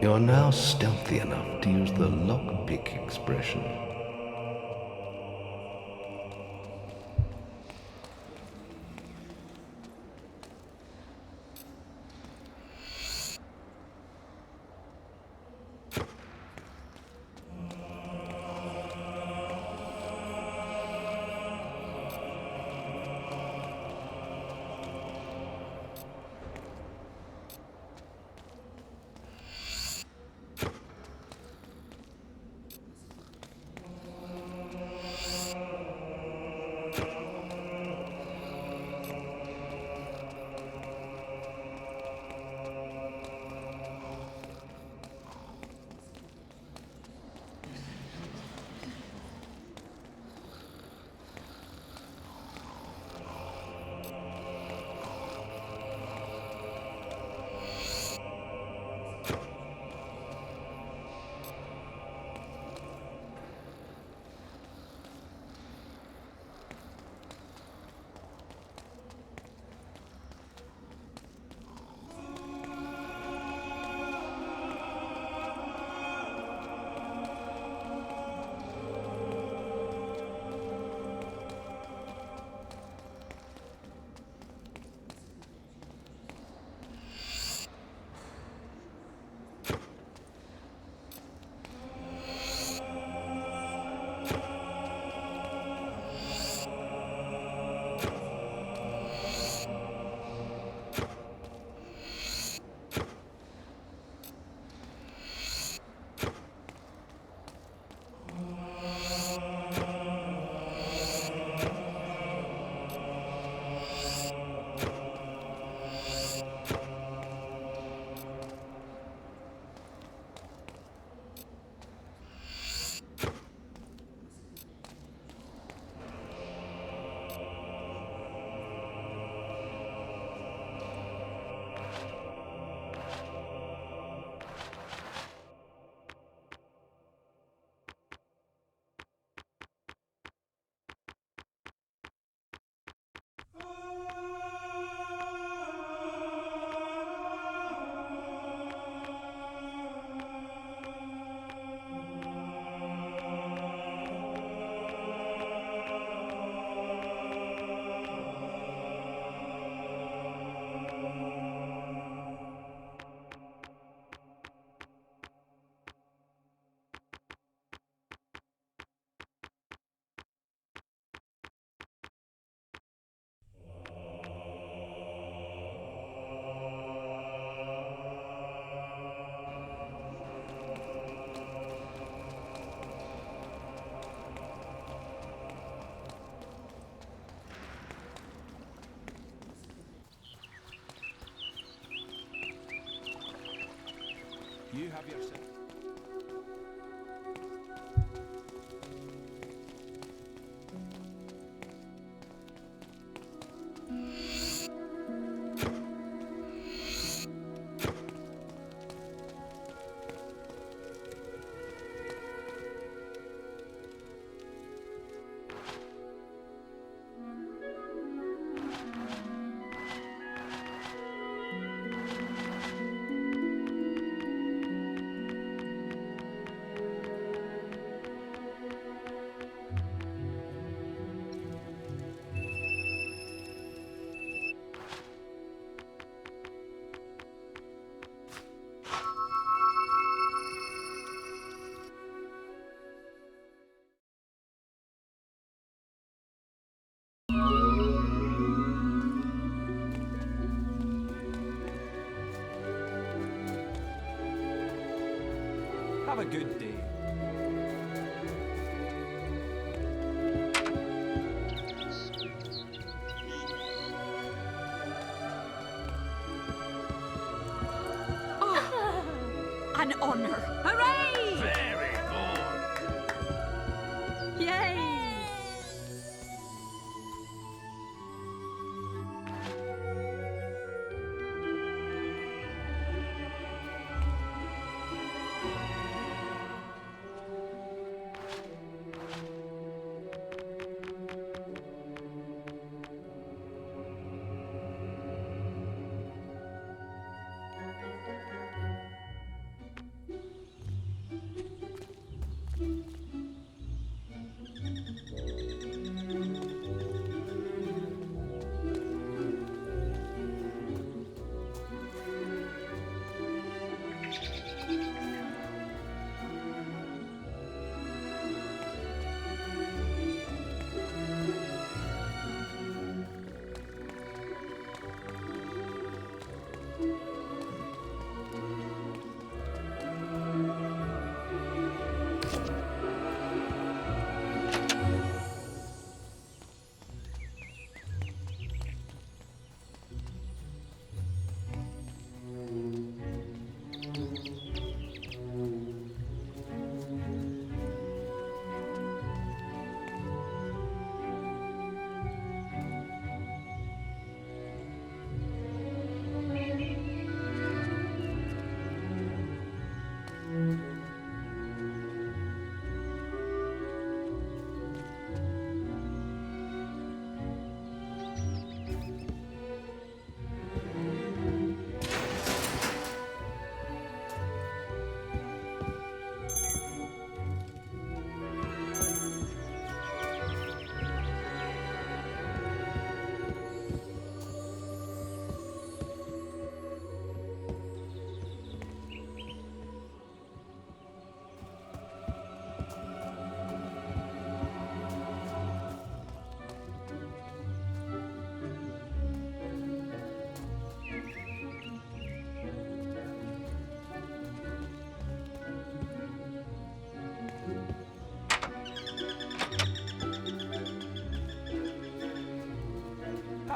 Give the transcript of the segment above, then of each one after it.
You are now stealthy enough to use the lockpick expression. You have yourself. Have a good day. An honor. Hooray! Very good. Yay!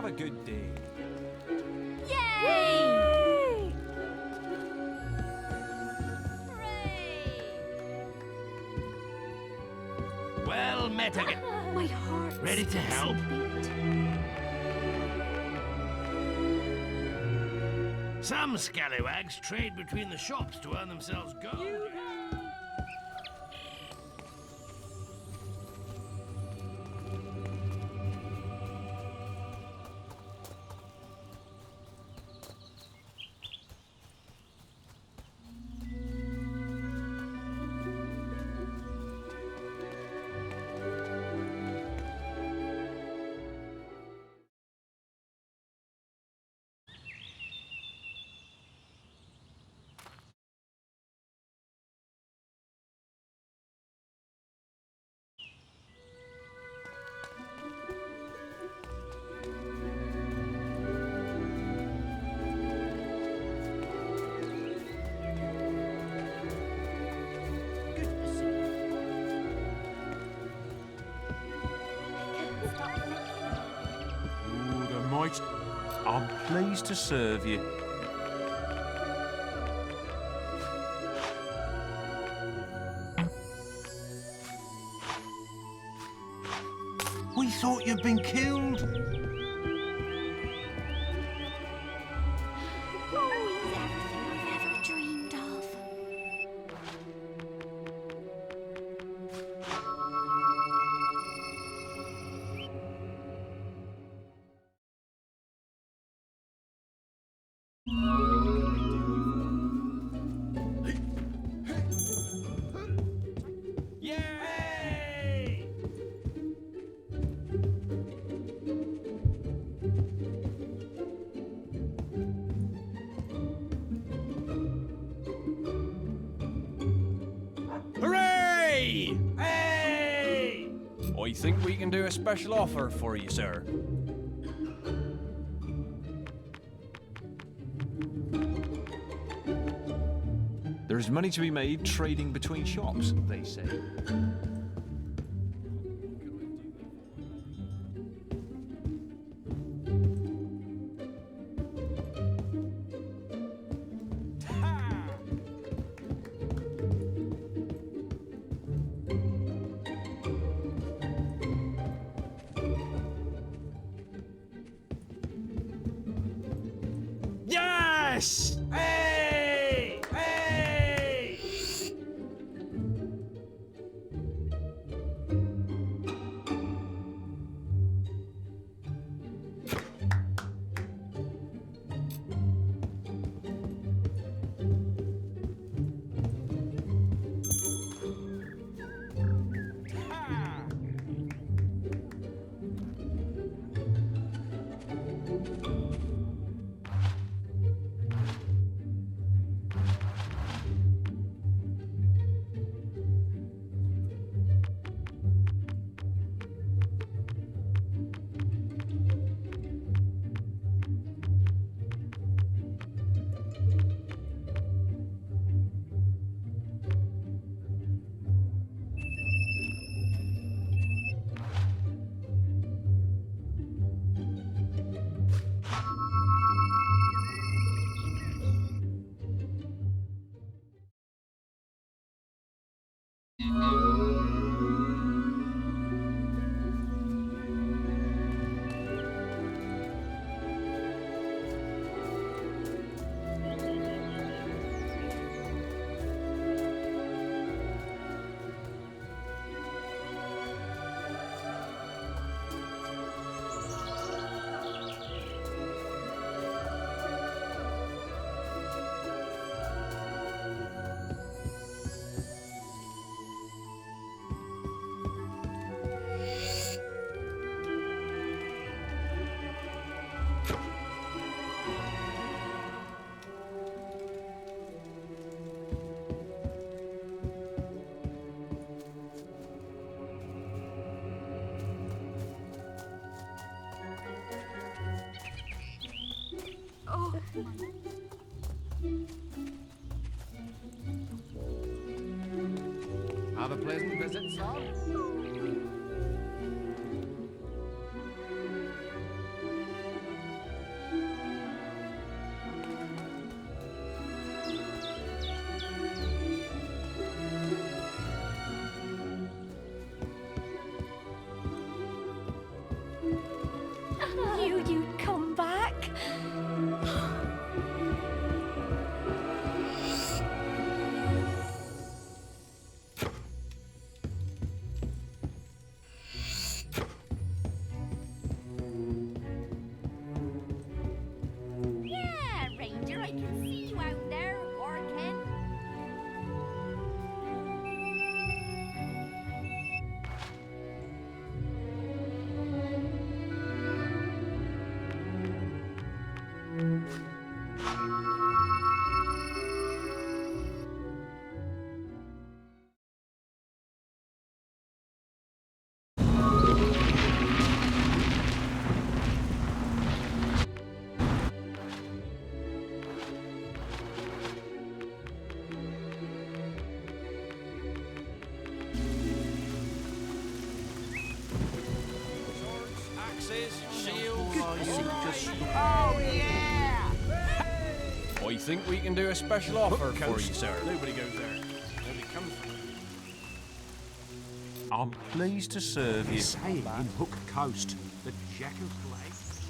Have a good day. Yay! Hooray! Well met again. My heart. Ready to help? Some scallywags trade between the shops to earn themselves gold. Ooh, the might. I'm pleased to serve you. We thought you'd been killed. Oh, he's everything I've ever dreamed of. Yay! Hooray! Hey! I think we can do a special offer for you, sir. There's money to be made trading between shops, they say. Yes! Hey! Hey! Oh, Have a pleasant visit, sir. Oh, yeah! I think we can do a special offer for you, sir. Nobody goes there. Nobody comes from there. I'm pleased to serve you. Saying in Hook Coast, the Jack of Blades.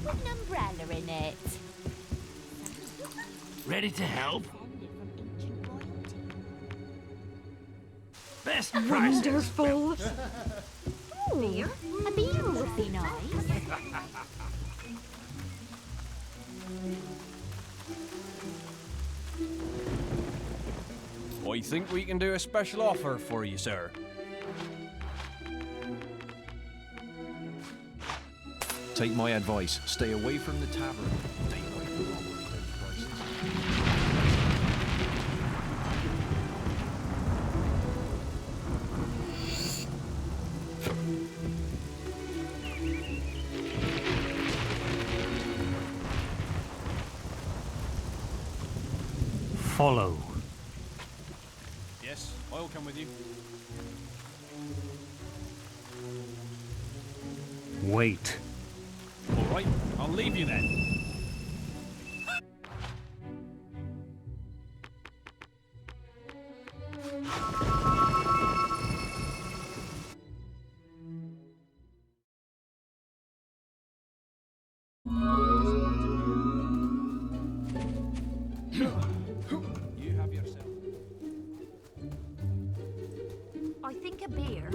Put an umbrella in it. Ready to help? Best prices. Wonderful. Beer? A beer would be nice. I think we can do a special offer for you, sir. Take my advice. Stay away from the tavern. Stay away from those prices. Follow. Yes, I'll come with you. Wait. All right, I'll leave you then. You have yourself. I think a beer.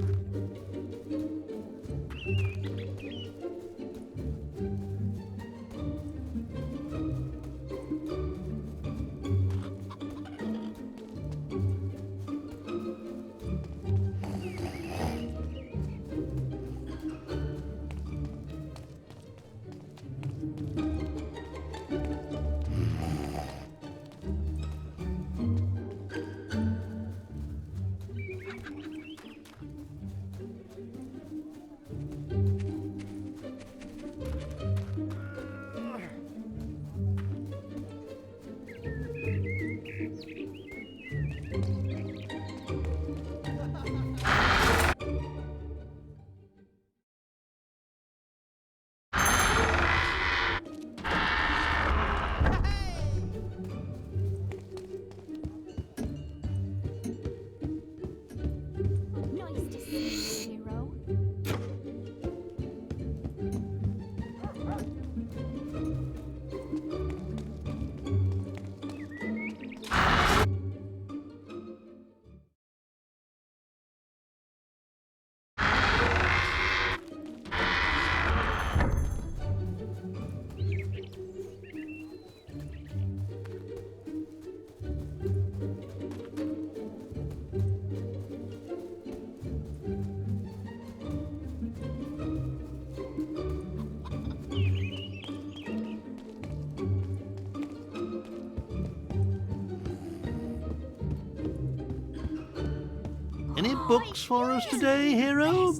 Nice to see you, hero. Any books for us today, hero?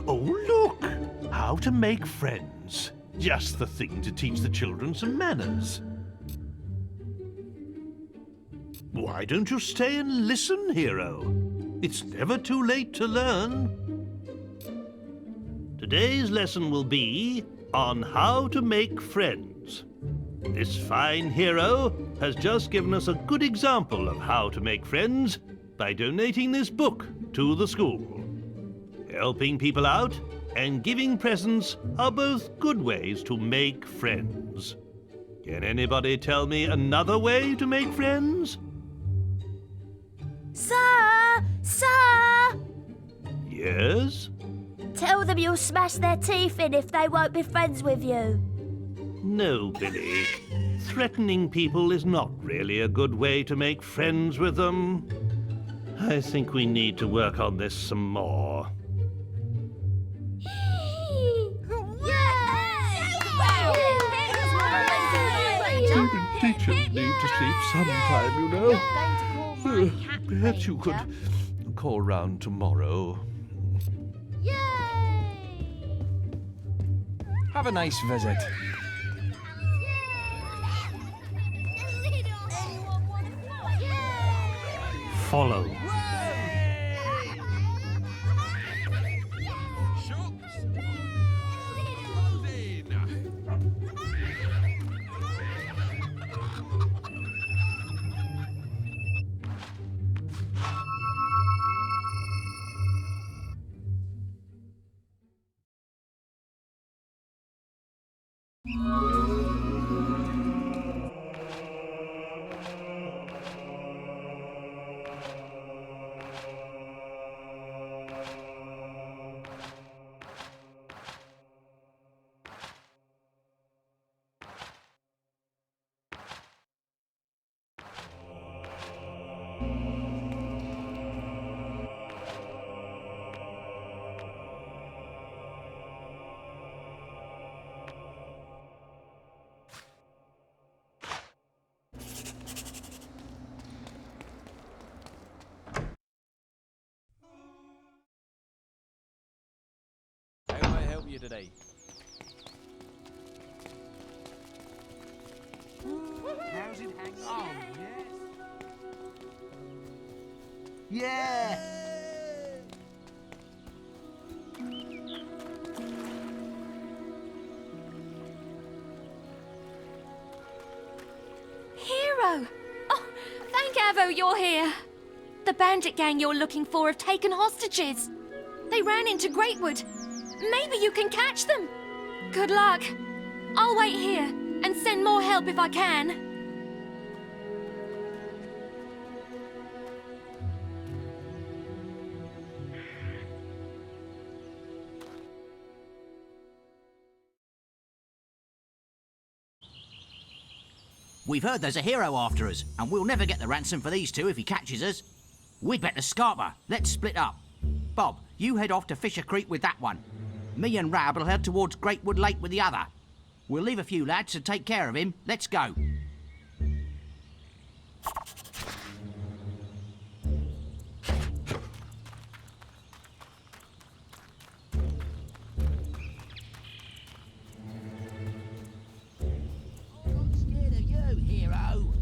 Oh, look! How to make friends. Just the thing to teach the children some manners. Why don't you stay and listen, hero? It's never too late to learn. Today's lesson will be on how to make friends. This fine hero has just given us a good example of how to make friends by donating this book to the school. Helping people out and giving presents are both good ways to make friends. Can anybody tell me another way to make friends? Sir! Sir! Yes? Tell them you'll smash their teeth in if they won't be friends with you. No, Billy. Threatening people is not really a good way to make friends with them. I think we need to work on this some more. Even teachers need to sleep sometime, you know. Perhaps you could call round tomorrow. Have a nice visit. follow. How may I help you today? How's it hang on? Yes. Yeah! Hero! Oh, thank Avo you're here. The bandit gang you're looking for have taken hostages. They ran into Greatwood. Maybe you can catch them. Good luck. I'll wait here and send more help if I can. We've heard there's a hero after us, and we'll never get the ransom for these two if he catches us. We'd better scarper. Let's split up. Bob, you head off to Fisher Creek with that one. Me and Rab will head towards Greatwood Lake with the other. We'll leave a few lads to take care of him. Let's go. I'm not scared of you, hero.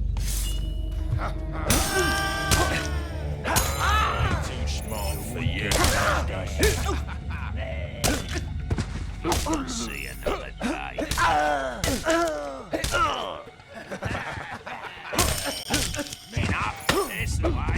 Too small for you. See another day. Men up, this way.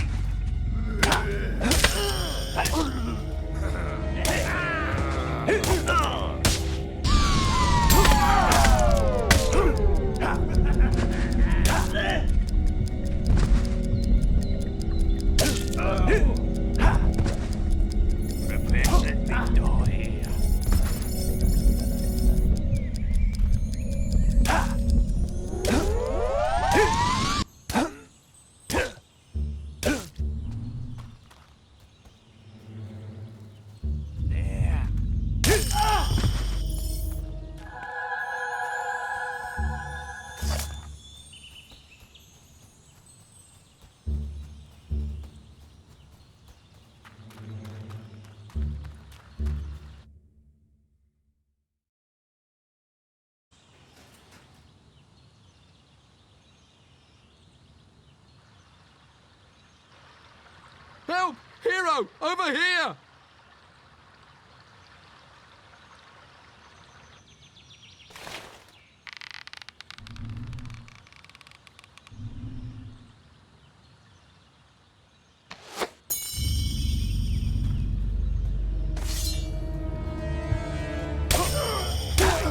Prepare to let me die here. There. Help! Hero! Over here!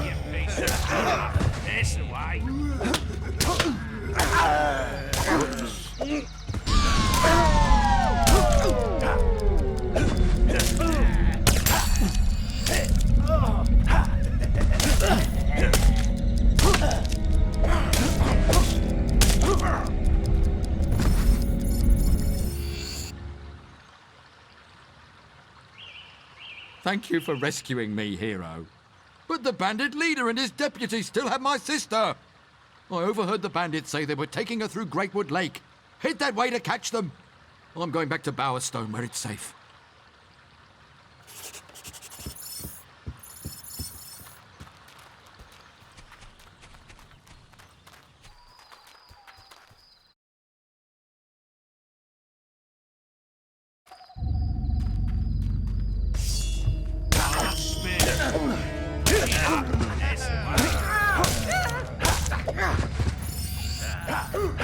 You piece of stuff. This way. Thank you for rescuing me, hero. But the bandit leader and his deputy still have my sister. I overheard the bandits say they were taking her through Greatwood Lake. Head that way to catch them. I'm going back to Bowerstone where it's safe. I'm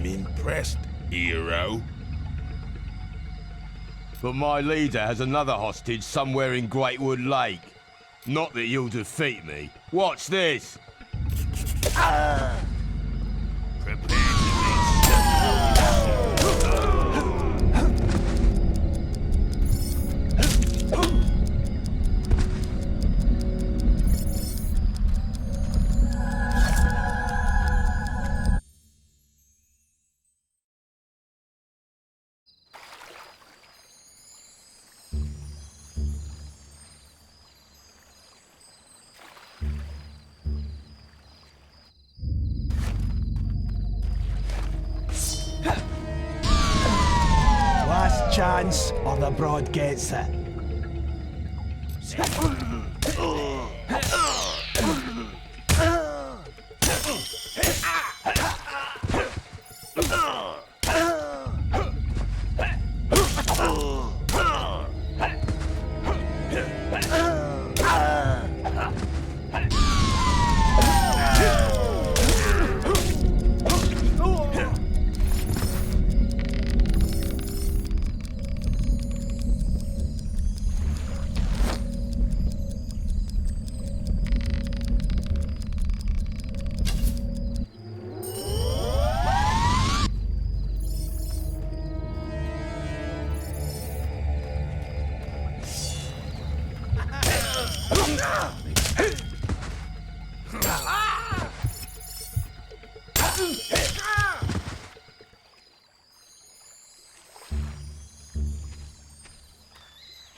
impressed, hero. But my leader has another hostage somewhere in Greatwood Lake. Not that you'll defeat me. Watch this! Prepare to be Last chance, or the broad gets it.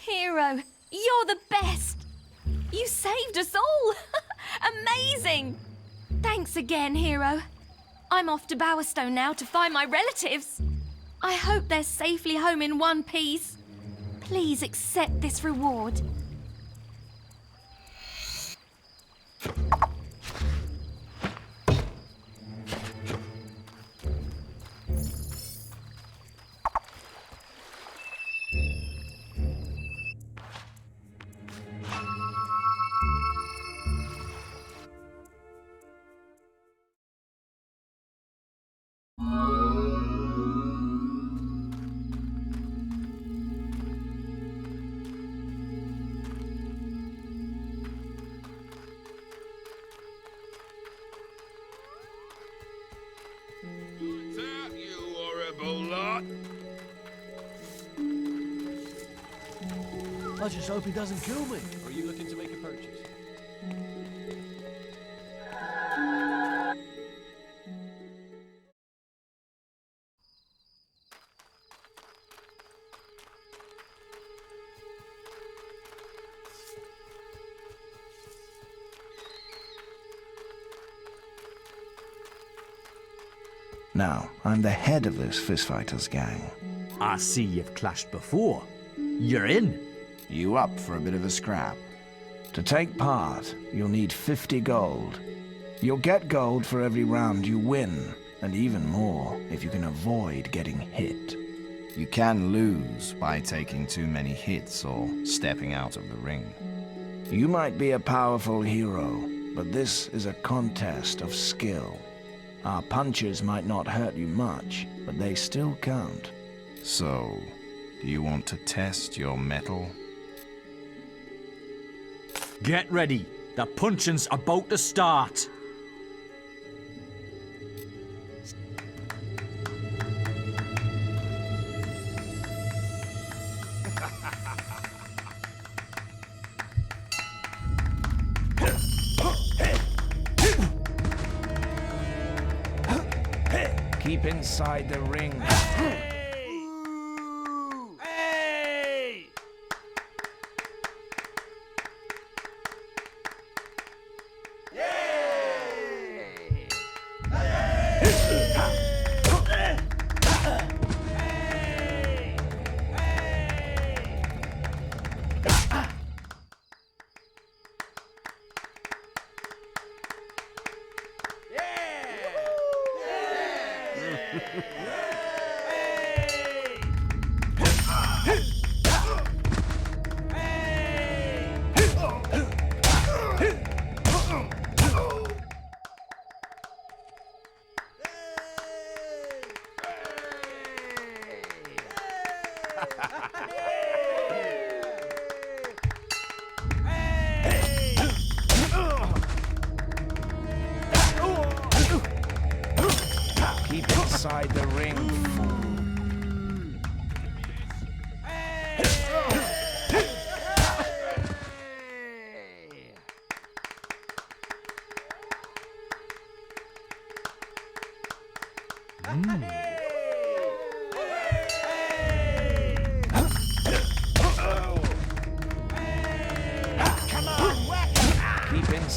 Hero, you're the best! You saved us all! Amazing! Thanks again, Hero. I'm off to Bowerstone now to find my relatives. I hope they're safely home in one piece. Please accept this reward. That you horrible lot! I just hope he doesn't kill me. Are you looking to make a purchase? Now, I'm the head of this fistfighters gang. I see you've clashed before. You're in. You up for a bit of a scrap? To take part, you'll need 50 gold. You'll get gold for every round you win, and even more if you can avoid getting hit. You can lose by taking too many hits or stepping out of the ring. You might be a powerful hero, but this is a contest of skill. Our punches might not hurt you much, but they still count. So, do you want to test your mettle? Get ready. The punching's about to start. Keep inside the ring. Hey!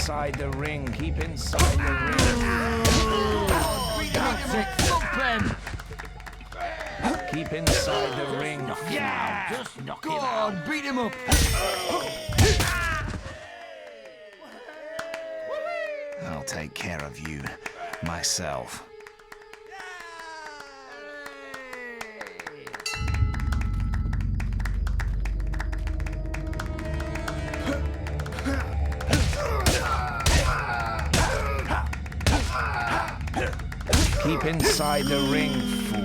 inside the ring. Keep inside the ring. That's it. Thump him. Keep inside the ring. Yeah! Just knock Go him out. on, beat him up. I'll take care of you myself. Keep inside the ring, fool.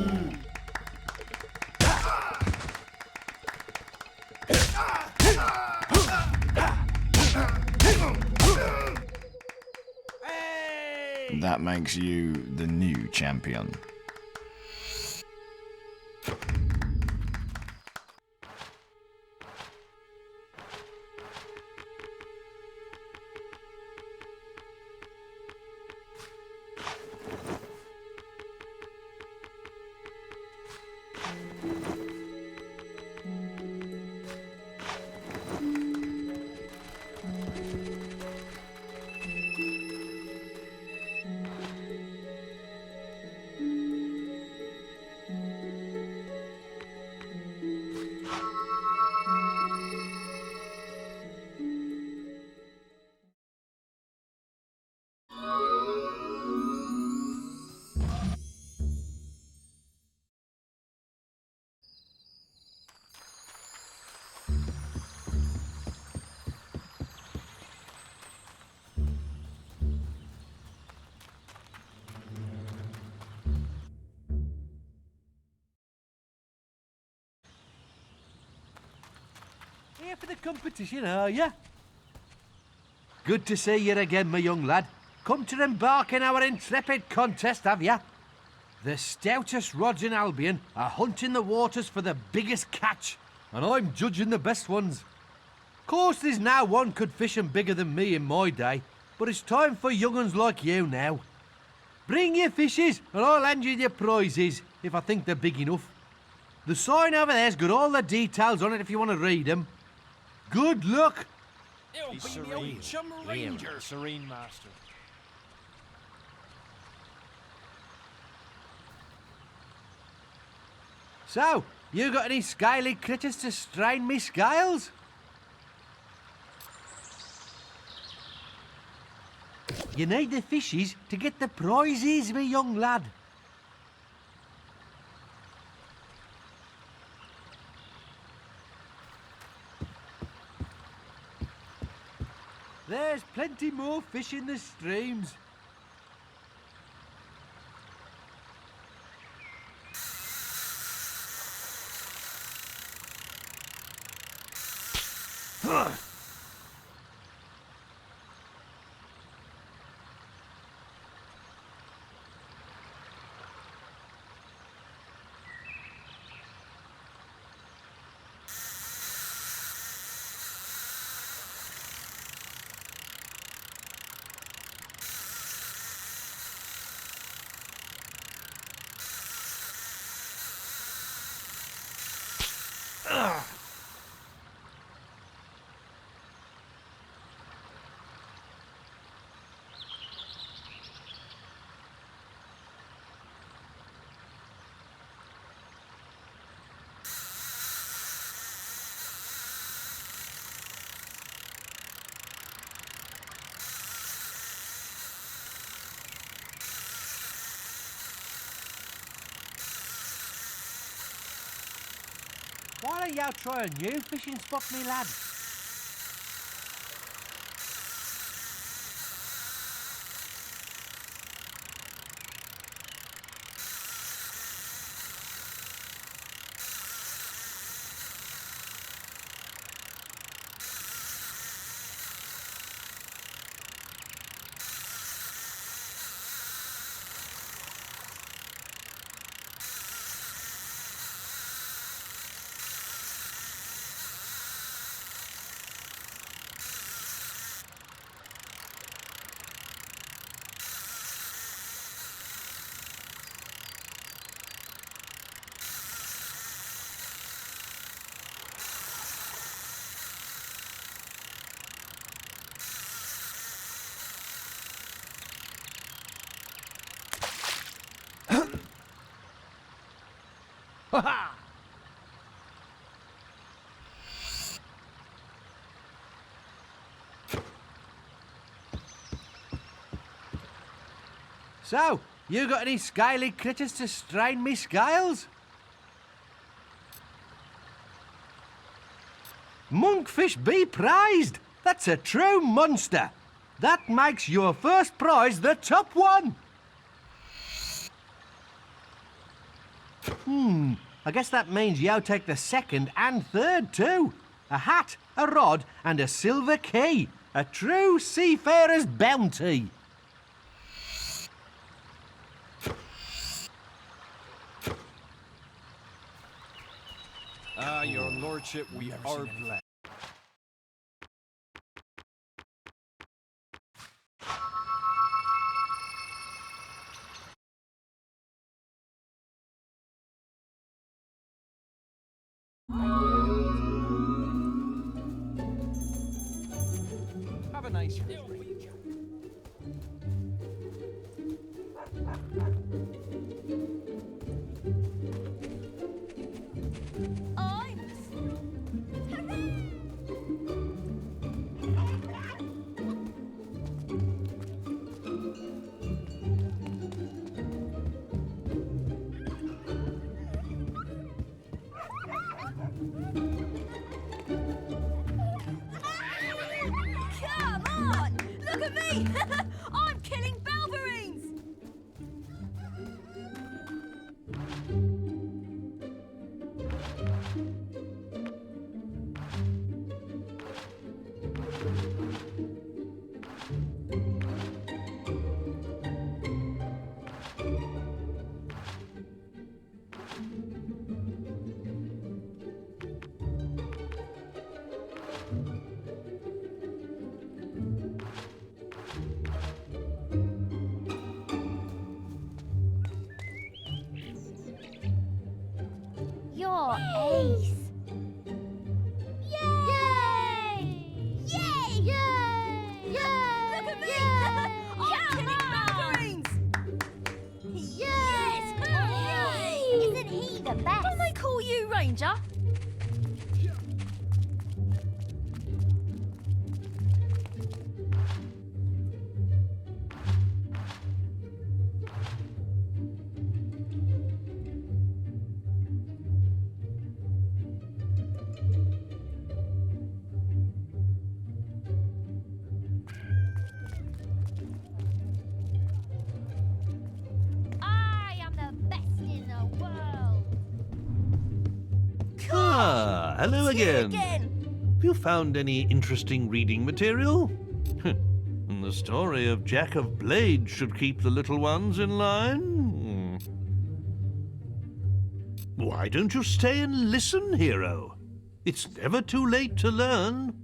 That makes you the new champion. Here for the competition, are you? Good to see you again, my young lad. Come to embark in our intrepid contest, have ya? The stoutest rods in Albion are hunting the waters for the biggest catch, and I'm judging the best ones. Course there's now one could fish 'em bigger than me in my day, but it's time for young uns like you now. Bring your fishes, and I'll hand you your prizes, if I think they're big enough. The sign over there's got all the details on it if you want to read 'em. Good luck! It'll be the old chum ranger. Serene, master. So, you got any scaly critters to strain me scales? You need the fishes to get the prizes, me young lad. There's plenty more fish in the streams. Why don't you try a new fishing spot, me lad? Ha ha! So, you got any skyly critters to strain me skiles? Monkfish be prized! That's a true monster! That makes your first prize the top one! I guess that means you take the second and third too. A hat, a rod, and a silver key. A true seafarer's bounty. Your lordship, we are blessed. Have a nice day. Come on! Look at me! I'm killing balverines! You're ace. Yay! Yay! Yay! Look at me! I'm killing balverines! Yes! Yay! Isn't he the best? Don't they call you Ranger? I am the best in the world. Ah, hello again. Again! Have you found any interesting reading material? And the story of Jack of Blades should keep the little ones in line. Why don't you stay and listen, hero? It's never too late to learn.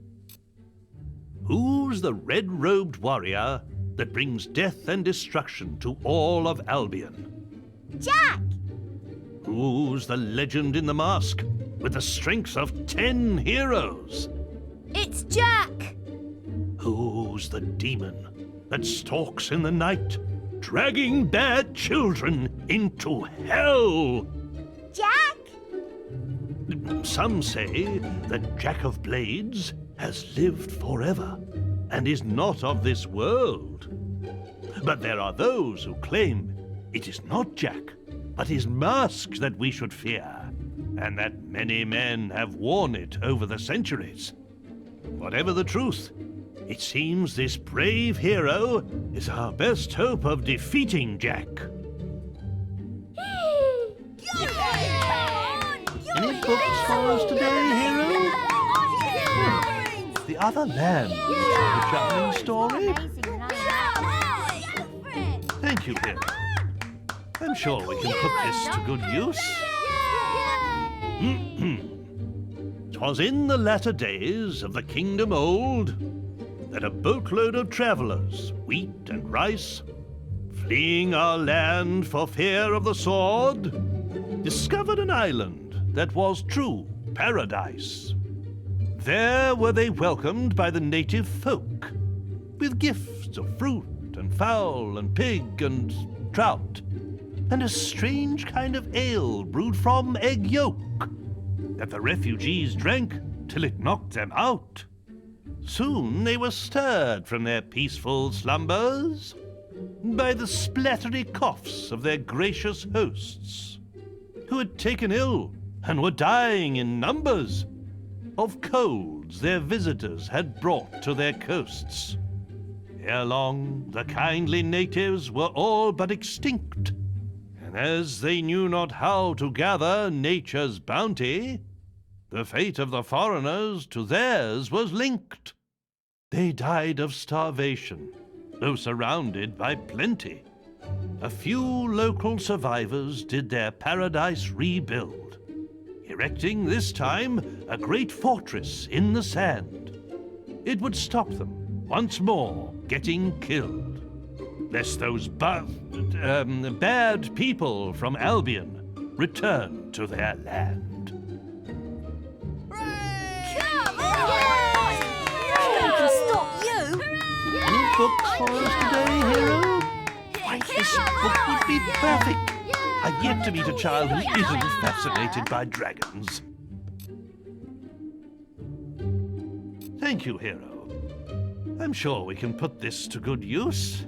Who's the red-robed warrior that brings death and destruction to all of Albion? Jack! Who's the legend in the mask with the strength of 10 heroes? It's Jack! Who's the demon that stalks in the night, dragging bad children into hell? Jack? Some say that Jack of Blades has lived forever and is not of this world. But there are those who claim it is not Jack, but his mask that we should fear, and that many men have worn it over the centuries. Whatever the truth, it seems this brave hero is our best hope of defeating Jack. Any books for us today, hero? The other land, the charming story? Thank you, hero. I'm sure we can put this to good use. 'Twas in the latter days of the kingdom old that a boatload of travelers, wheat and rice, fleeing our land for fear of the sword, discovered an island that was true paradise. There were they welcomed by the native folk, with gifts of fruit and fowl and pig and trout, and a strange kind of ale brewed from egg yolk that the refugees drank till it knocked them out. Soon they were stirred from their peaceful slumbers by the splattery coughs of their gracious hosts, who had taken ill and were dying in numbers of colds their visitors had brought to their coasts. Ere long, the kindly natives were all but extinct, and as they knew not how to gather nature's bounty, the fate of the foreigners to theirs was linked. They died of starvation, though surrounded by plenty. A few local survivors did their paradise rebuild, erecting this time a great fortress in the sand. It would stop them once more getting killed, lest those bad people from Albion return to their land. Stop you! Any books for us today, hero? Why, this book would be perfect. I've yet to meet a child who isn't fascinated by dragons. Thank you, hero. I'm sure we can put this to good use.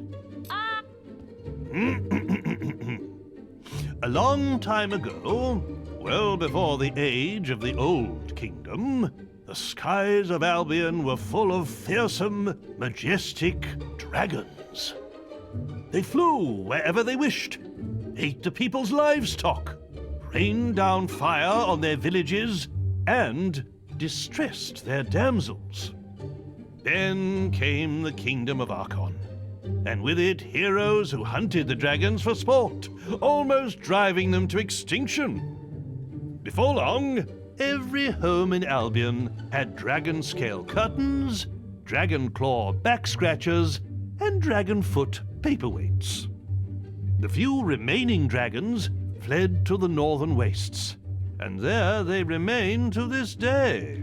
A long time ago, well before the age of the Old Kingdom, the skies of Albion were full of fearsome, majestic dragons. They flew wherever they wished, ate the people's livestock, rained down fire on their villages, and distressed their damsels. Then came the kingdom of Archon, and with it heroes who hunted the dragons for sport, almost driving them to extinction. Before long, every home in Albion had dragon scale curtains, dragon claw back scratchers, and dragon foot paperweights. The few remaining dragons fled to the northern wastes, and there they remain to this day.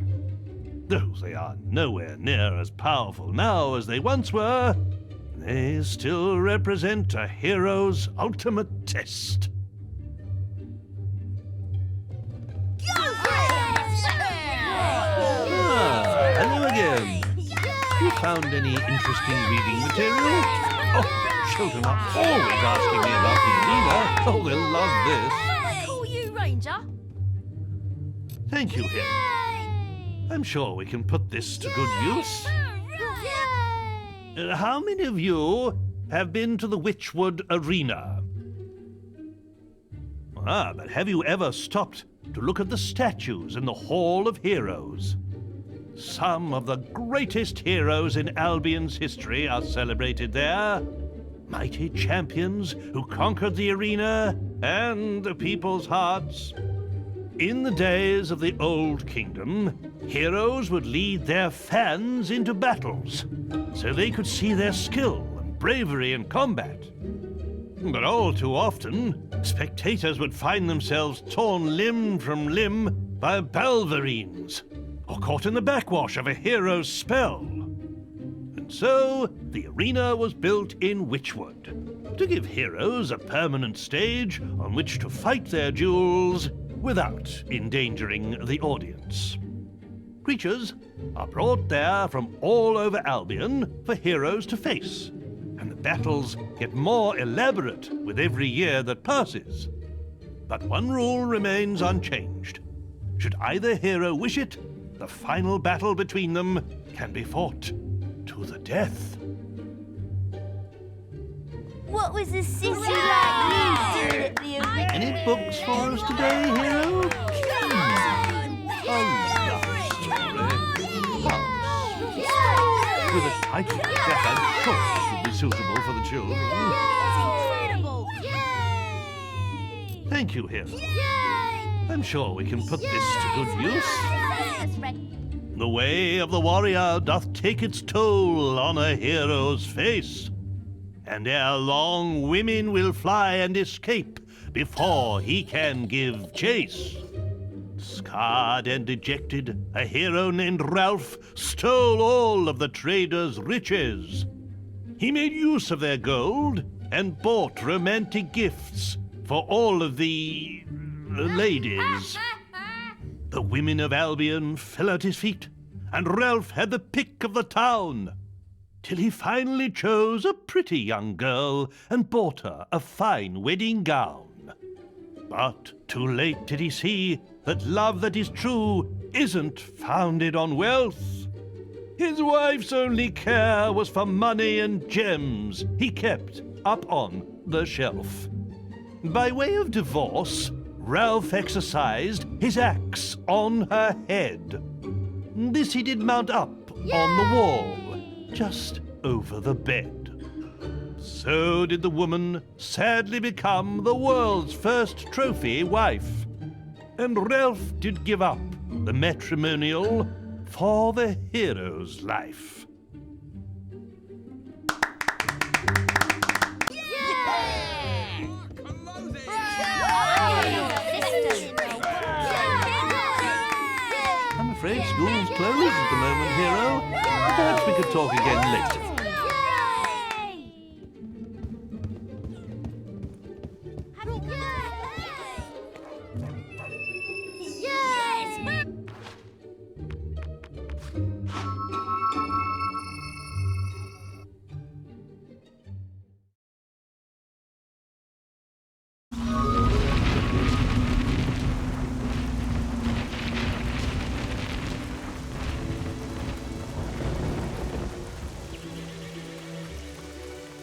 Though they are nowhere near as powerful now as they once were, they still represent a hero's ultimate test. Hello again. You found any interesting reading material? Oh, children are always asking me about the arena. Oh, they'll love this. Call you Ranger. Thank you, hero. I'm sure we can put this to good use. How many of you have been to the Witchwood Arena? But have you ever stopped to look at the statues in the Hall of Heroes? Some of the greatest heroes in Albion's history are celebrated there. Mighty champions who conquered the arena and the people's hearts. In the days of the Old Kingdom, heroes would lead their fans into battles so they could see their skill and bravery in combat. But all too often, spectators would find themselves torn limb from limb by balverines, or caught in the backwash of a hero's spell. And so, the arena was built in Witchwood, to give heroes a permanent stage on which to fight their duels without endangering the audience. Creatures are brought there from all over Albion for heroes to face, and the battles get more elaborate with every year that passes. But one rule remains unchanged. Should either hero wish it, the final battle between them can be fought to the death. What was a sissy like you doing at the arena? Any books for us today, hero? A love story. With a title that I'm sure will be suitable for the children. Incredible! Thank you, hero. I'm sure we can put this to good use. The way of the warrior doth take its toll on a hero's face, and ere long women will fly and escape before he can give chase. Scarred and dejected, a hero named Ralph stole all of the traders' riches. He made use of their gold and bought romantic gifts for all of the ladies. The women of Albion fell at his feet, and Ralph had the pick of the town, till he finally chose a pretty young girl and bought her a fine wedding gown. But too late did he see that love that is true isn't founded on wealth. His wife's only care was for money and gems he kept up on the shelf. By way of divorce, Ralph exercised his axe on her head. This he did mount up on the wall, just over the bed. So did the woman sadly become the world's first trophy wife. And Ralph did give up the matrimonial for the hero's life. I'm afraid school's closed at the moment, hero. Perhaps we could talk again later.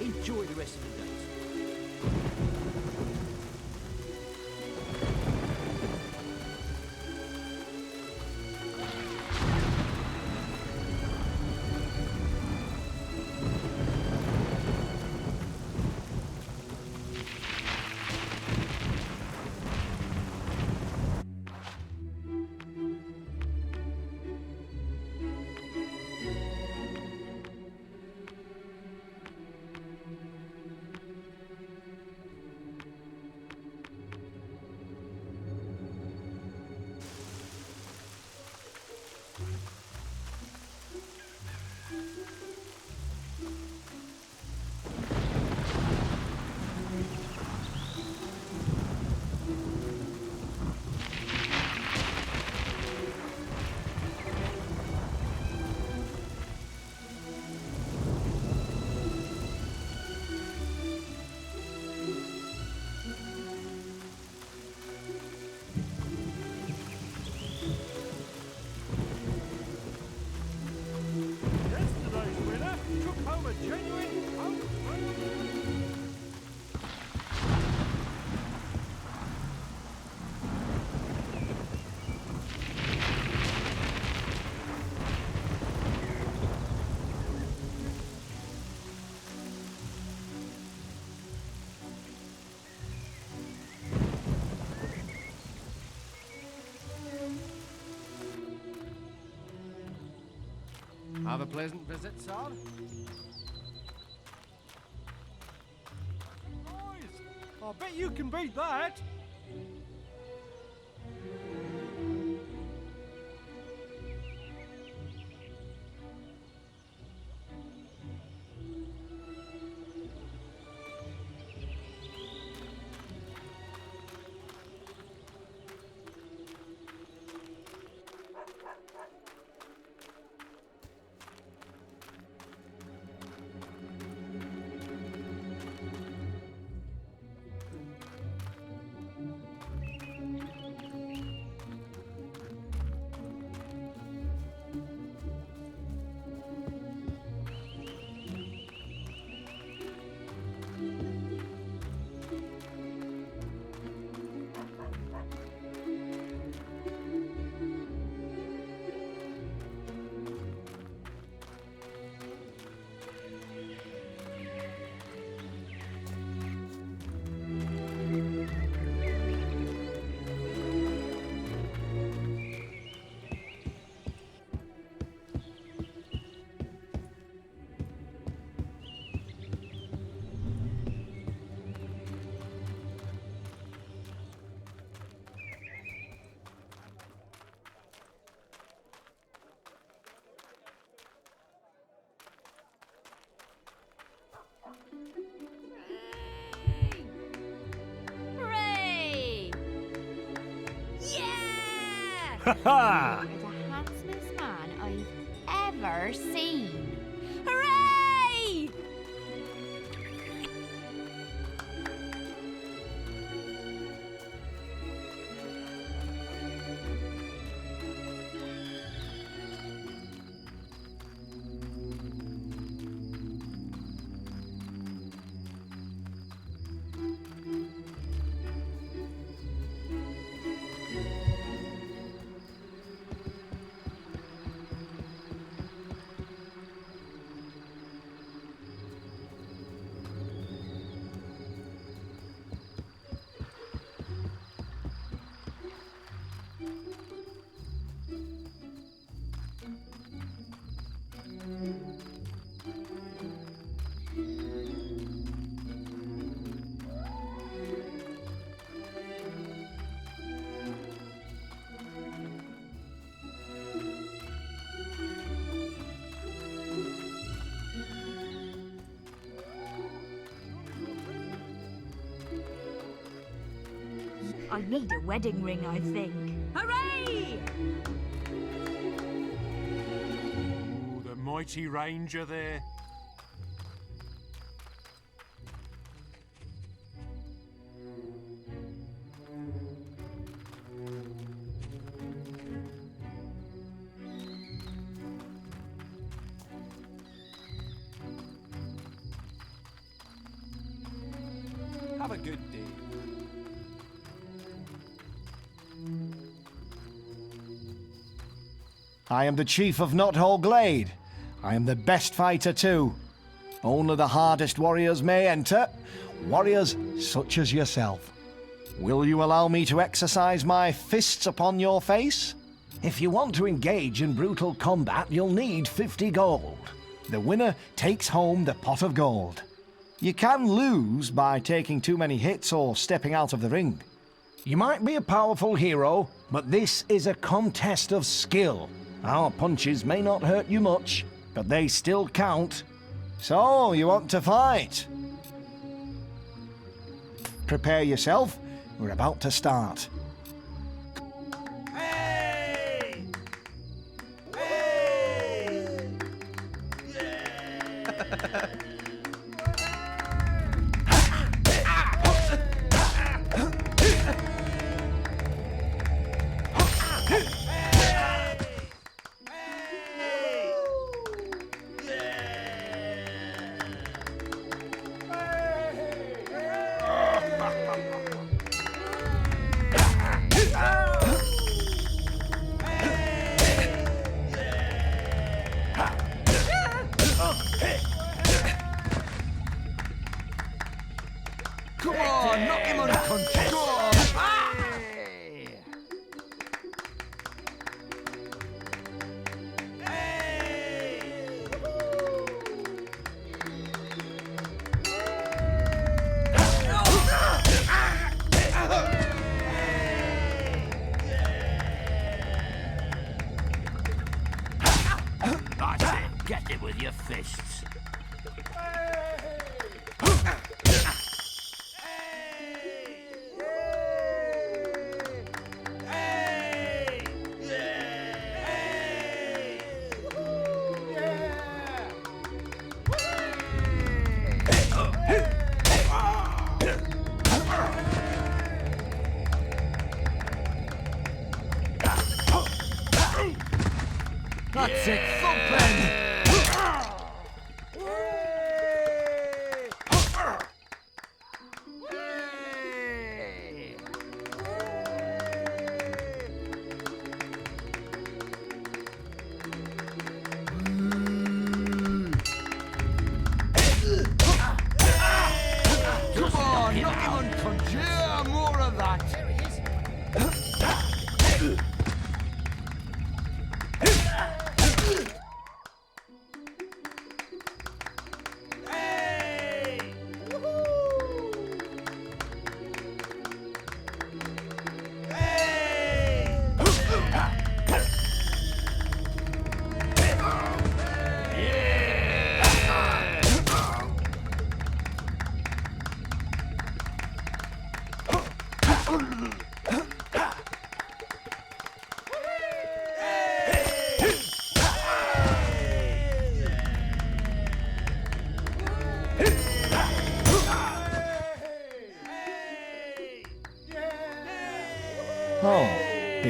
Enjoy the rest of the day. Have a pleasant visit, sir. Boys, I bet you can beat that. Ha ha! You're the handsomest man I've ever seen. Hooray! I need a wedding ring, I think. Hooray! Ooh, the mighty ranger there. Have a good day. I am the chief of Knothole Glade. I am the best fighter too. Only the hardest warriors may enter. Warriors such as yourself. Will you allow me to exercise my fists upon your face? If you want to engage in brutal combat, you'll need 50 gold. The winner takes home the pot of gold. You can lose by taking too many hits or stepping out of the ring. You might be a powerful hero, but this is a contest of skill. Our punches may not hurt you much, but they still count. So, you want to fight? Prepare yourself. We're about to start. Hey! Hey! Yeah! Come on, knock him unconscious. Go on. That's it. Get it with your fists. That's it, thumping! Come on, knock him unconscious! Yeah, more of that!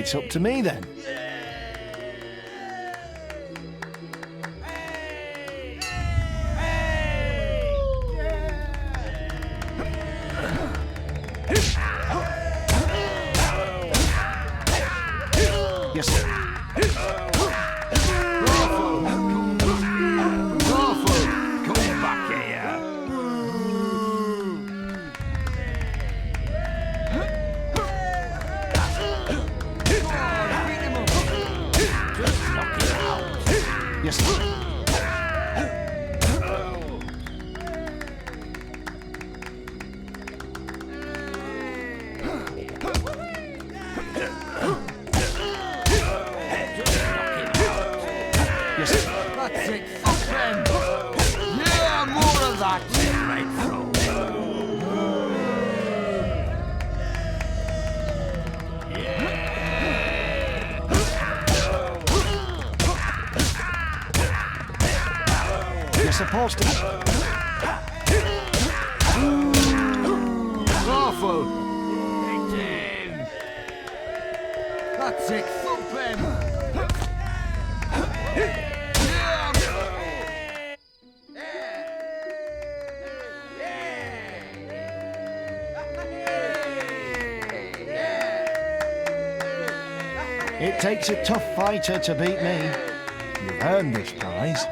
It's up to me then. Yes, sir. Come back here. Yes, sir. Yes, sir. That's it, friend. Yeah, more of that. Right through. You're supposed to. Awful. Hit him. That's it, thump him. It takes a tough fighter to beat me. You've earned this prize.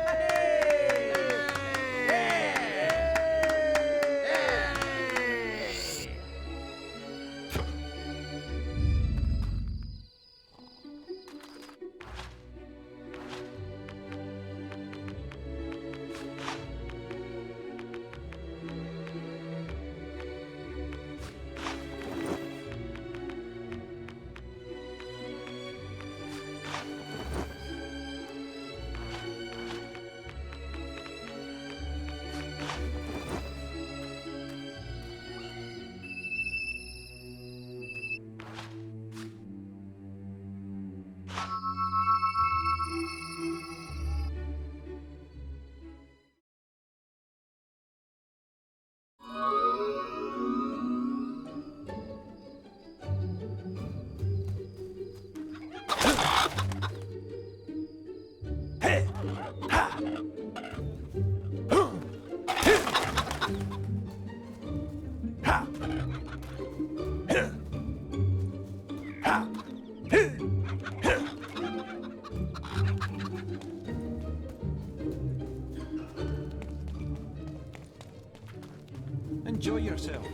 Enjoy yourself.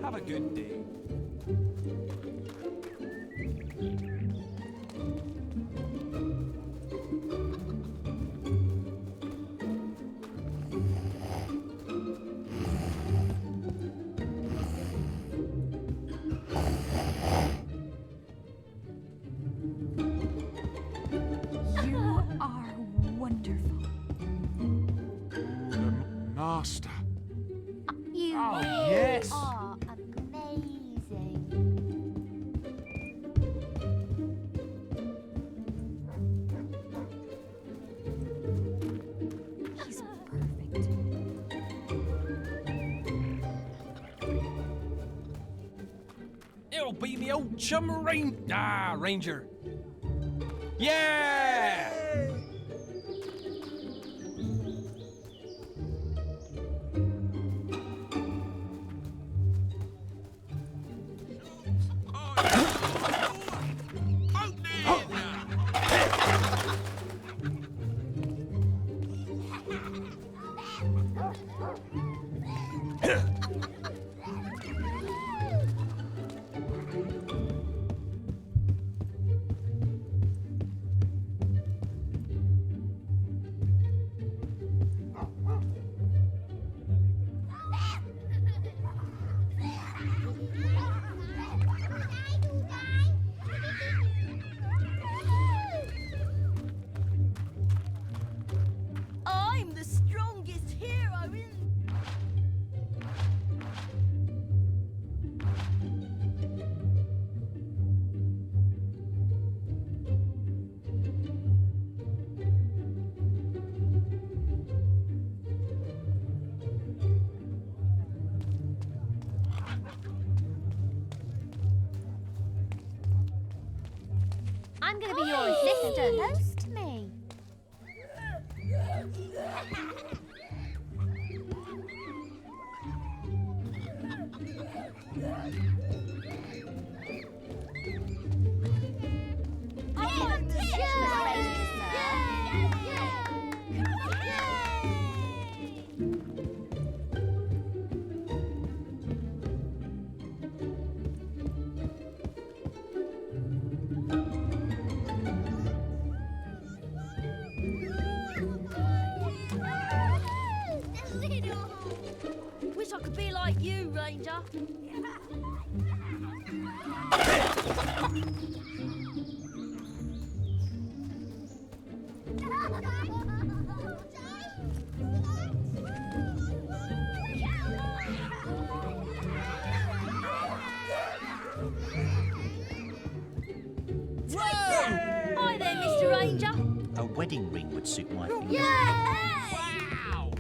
Have a good day. master. You Oh, really yes. are amazing. He's perfect. It'll be me old chum Ranger. Yeah! I'm the strongest hero in... I'm gonna be your assistant. Close to me. I want to catch the ranger, Wish I could be like you, Ranger. Hi there, Mr. Ranger. A wedding ring would suit my finger. Yeah! Wow!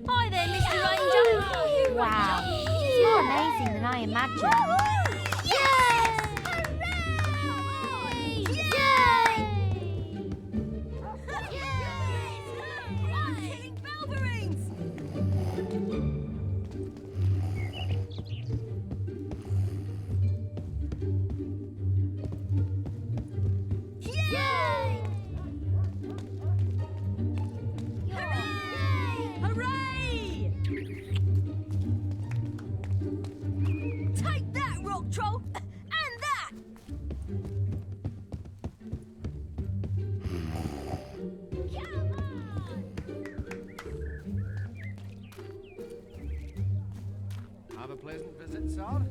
Hi there, Mr. Ranger. Wow, he's more amazing than I imagined. Yes! Hooray! Yay! I'm killing Belverings! Yay! Hooray! Hooray! Take that, rock troll! And that! Come on! Have a pleasant visit, sir.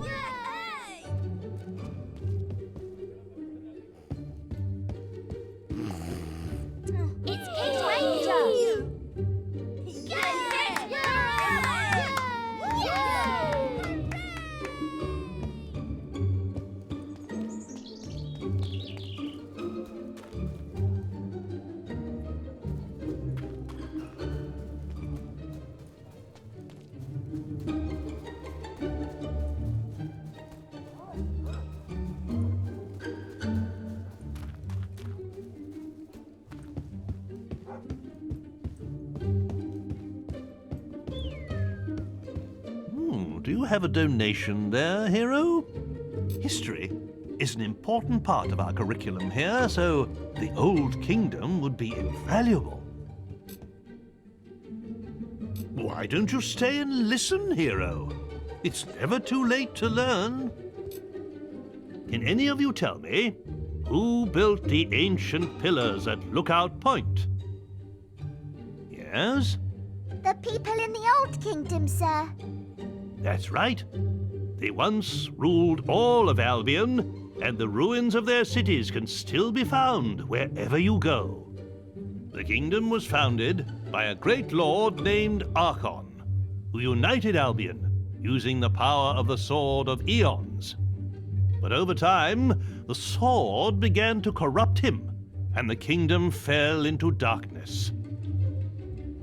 Yay! It's King Ranger. Do you have a donation there, hero? History is an important part of our curriculum here, so the Old Kingdom would be invaluable. Why don't you stay and listen, hero? It's never too late to learn. Can any of you tell me who built the ancient pillars at Lookout Point? Yes? The people in the Old Kingdom, sir. That's right. They once ruled all of Albion, and the ruins of their cities can still be found wherever you go. The kingdom was founded by a great lord named Archon, who united Albion using the power of the Sword of Eons. But over time, the sword began to corrupt him, and the kingdom fell into darkness.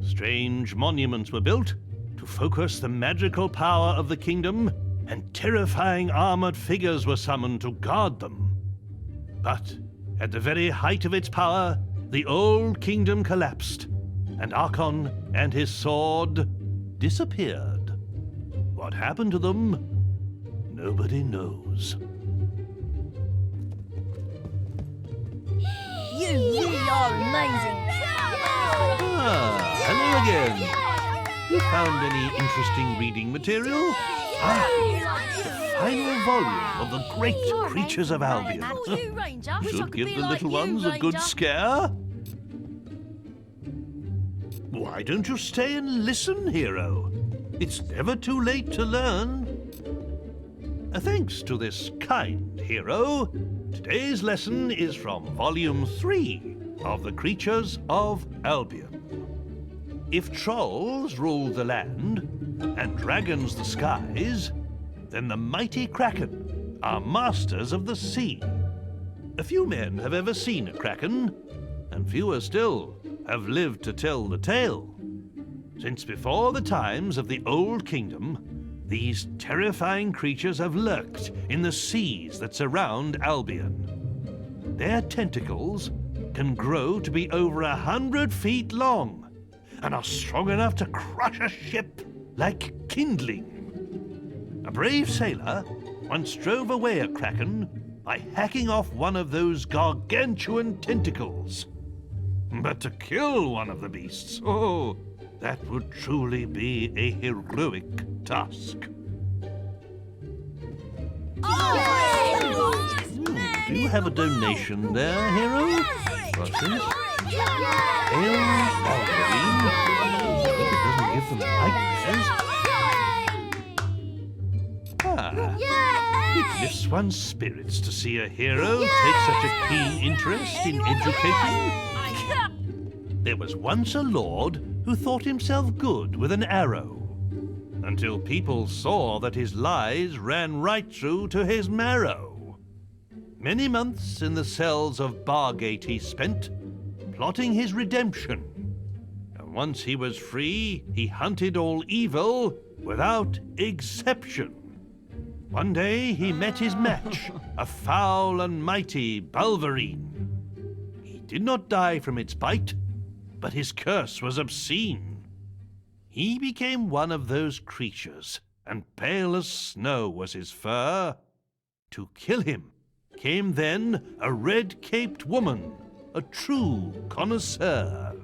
Strange monuments were built to focus the magical power of the kingdom, and terrifying armored figures were summoned to guard them. But at the very height of its power, the old kingdom collapsed, and Archon and his sword disappeared. What happened to them, nobody knows. You really are amazing. Hello again. You found any interesting reading material? The final volume of the Great Creatures of Albion. Should give the little ones a good scare. Why don't you stay and listen, hero? It's never too late to learn. Thanks to this kind hero, today's lesson is from Volume 3 of the Creatures of Albion. If trolls ruled the land and dragons the skies, then the mighty Kraken are masters of the sea. A few men have ever seen a Kraken, and fewer still have lived to tell the tale. Since before the times of the Old Kingdom, these terrifying creatures have lurked in the seas that surround Albion. Their tentacles can grow to be over 100 feet long and are strong enough to crush a ship like kindling. A brave sailor once drove away a Kraken by hacking off one of those gargantuan tentacles. But to kill one of the beasts, oh, that would truly be a heroic task. Do you have a donation there, hero? What's this? Ale Valkyrie? I hope it doesn't give them nightmares. It lifts one's spirits to see a hero take such a keen interest in education. There was once a lord who thought himself good with an arrow, until people saw that his lies ran right through to his marrow. Many months in the cells of Bargate he spent, plotting his redemption. And once he was free, he hunted all evil without exception. One day he met his match, a foul and mighty Balverine. He did not die from its bite, but his curse was obscene. He became one of those creatures, and pale as snow was his fur. To kill him came then a red-caped woman, a true connoisseur.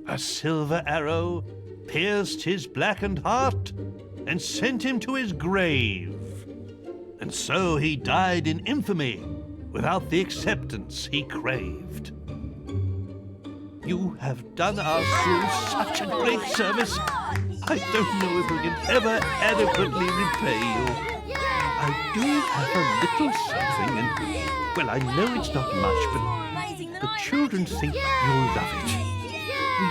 A silver arrow pierced his blackened heart and sent him to his grave. And so he died in infamy without the acceptance he craved. You have done our school such a great service. I don't know if we can ever adequately repay you. I do have a little something, and, well, I know it's not much, but the children think you'll love it.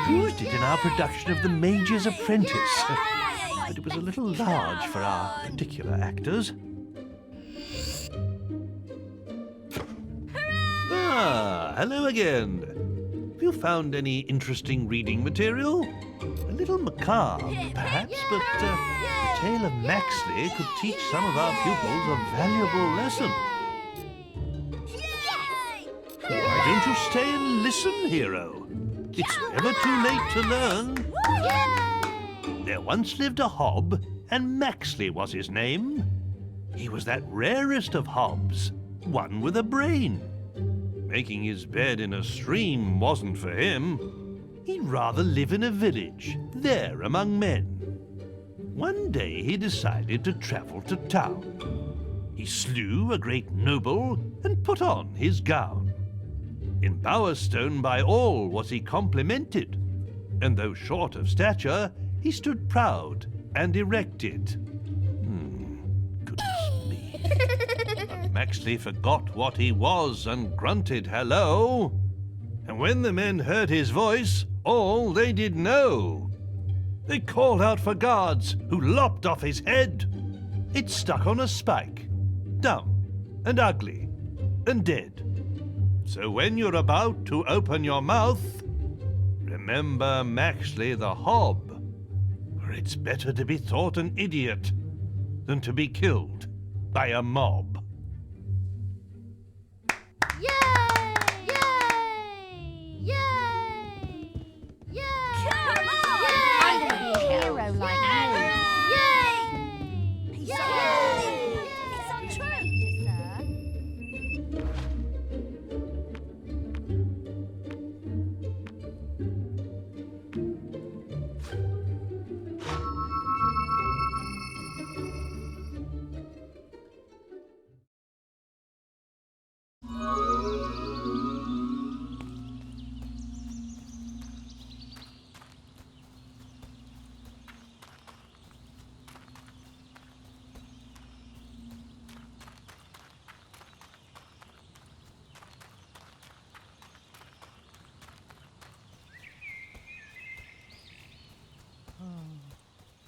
We used it in our production of The Mage's Apprentice, but it was a little large for our particular actors. Hello again. Have you found any interesting reading material? A little macabre, perhaps, but the tale of Maxley could teach some of our pupils a valuable lesson. Why don't you stay and listen, hero? It's never too late to learn. There once lived a hob, and Maxley was his name. He was that rarest of hobs, one with a brain. Making his bed in a stream wasn't for him. He'd rather live in a village, there among men. One day he decided to travel to town. He slew a great noble and put on his gown. In Bowerstone by all was he complimented, and though short of stature, he stood proud and erected. Goodness me. But Maxley forgot what he was and grunted hello. And when the men heard his voice, all they did know. They called out for guards, who lopped off his head. It stuck on a spike, dumb and ugly and dead. So when you're about to open your mouth, remember Maxley the Hob, for it's better to be thought an idiot than to be killed by a mob.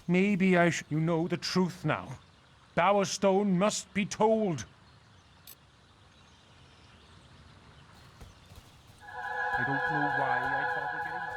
Maybe you know the truth now. Bowerstone must be told. I don't know why I bother getting up.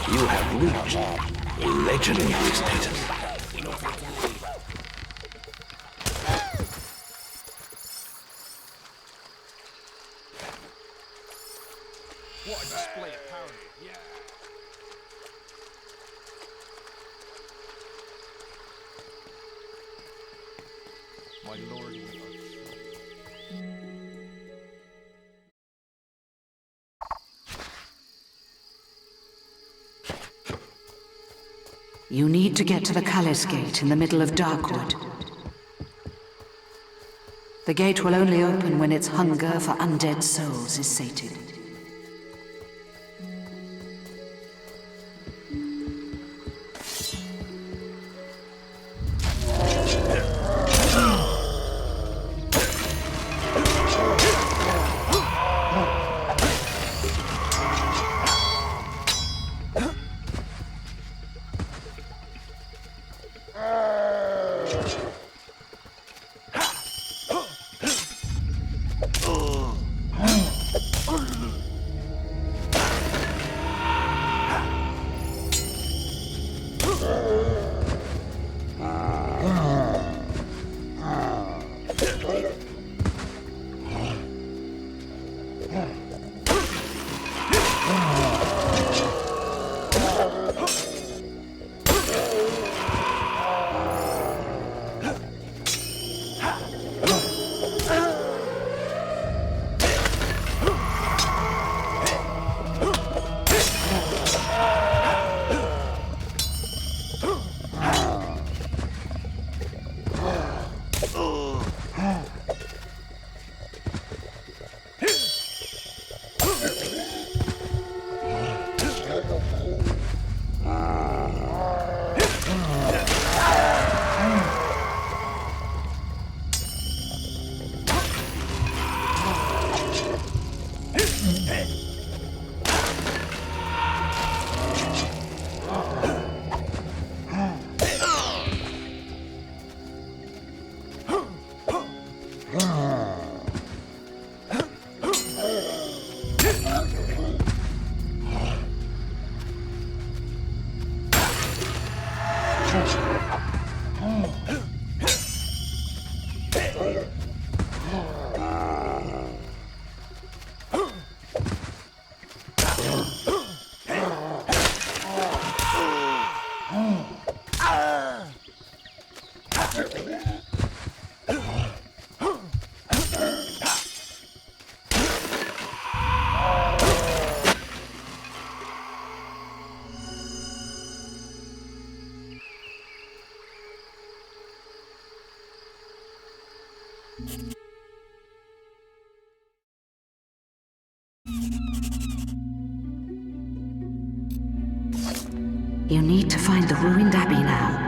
You have reached legendary status. What a display of power. Yeah. My lord, we are You need to get to the Callis Gate in the middle of Darkwood. The gate will only open when its hunger for undead souls is sated. You need to find the ruined abbey now.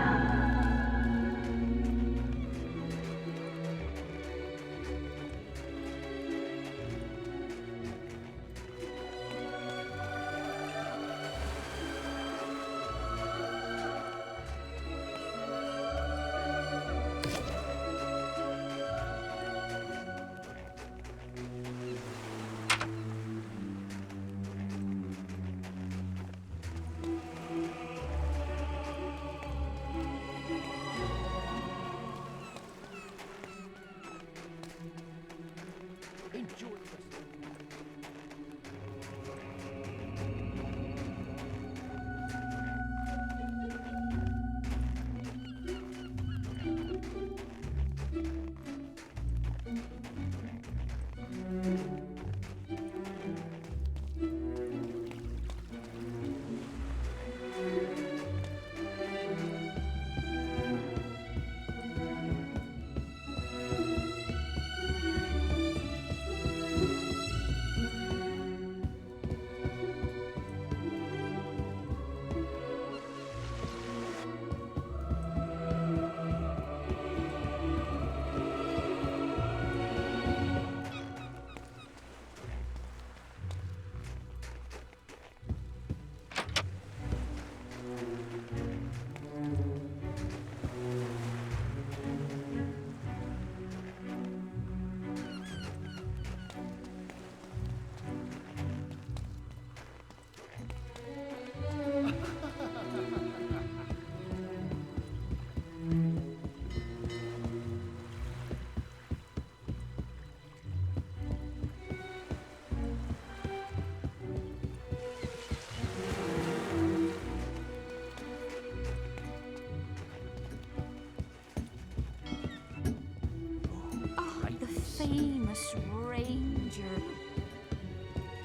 Famous ranger.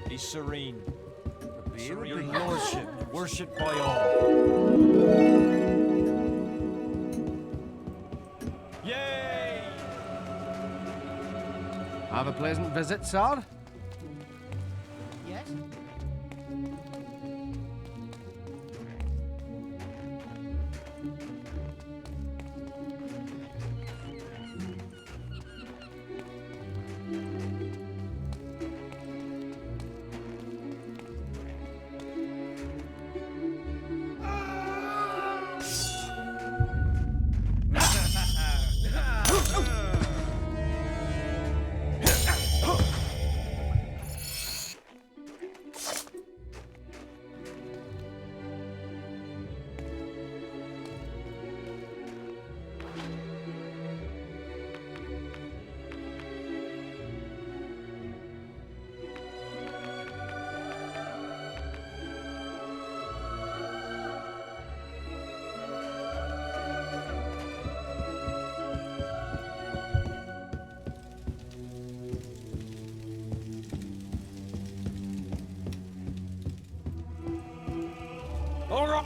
He's serene. Serene lordship, worshipped by all. Yay! Have a pleasant visit, sir. Yes? All right.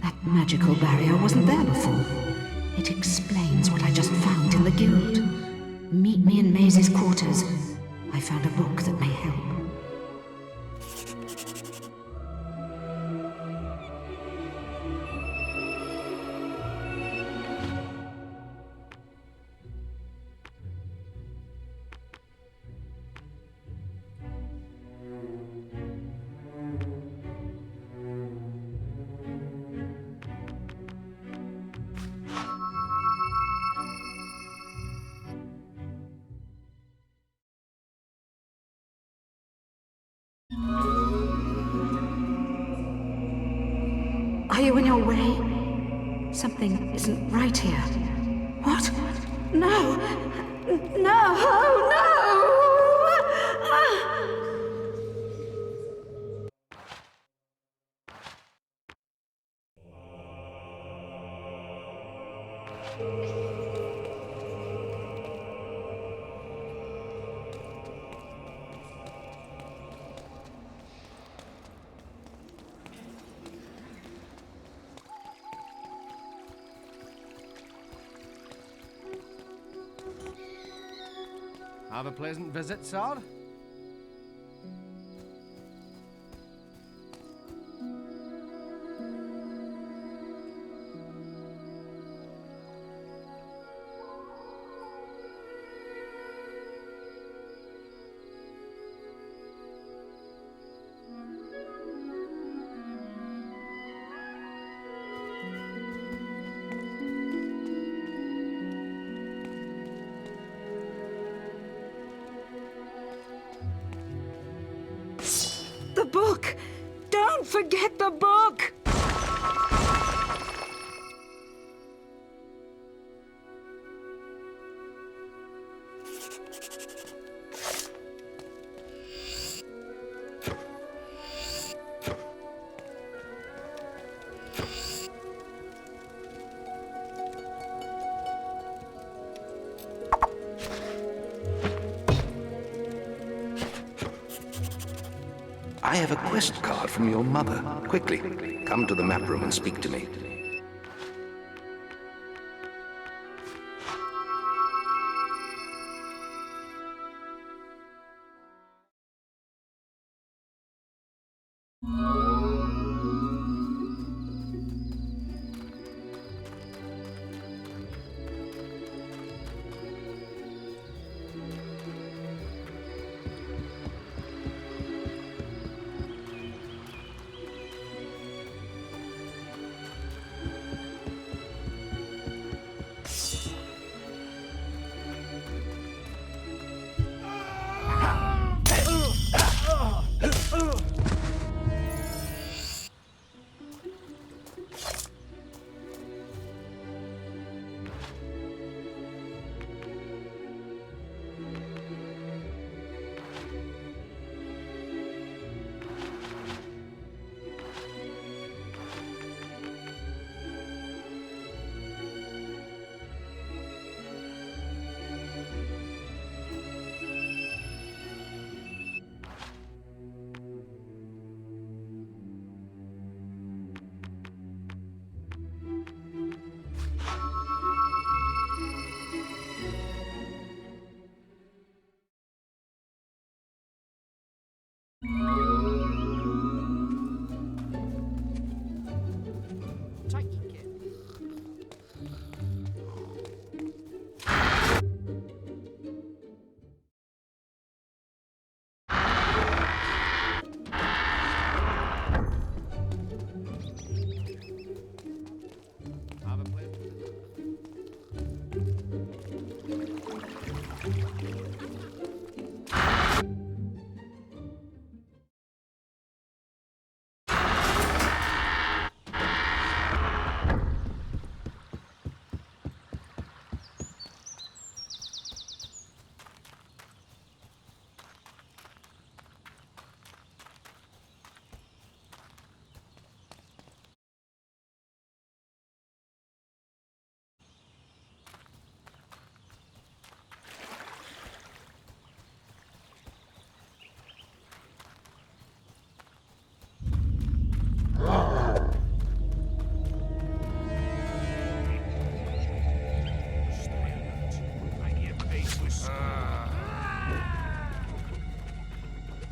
That magical barrier wasn't there before. It explains what I just found in the guild. Meet me in Maisie's quarters. I found a book that may help. Are you in your way? Something isn't right here. What? No! No! No! Ah! Have a pleasant visit, sir. The book! Don't forget the book! I have a quest card from your mother. Quickly, come to the map room and speak to me.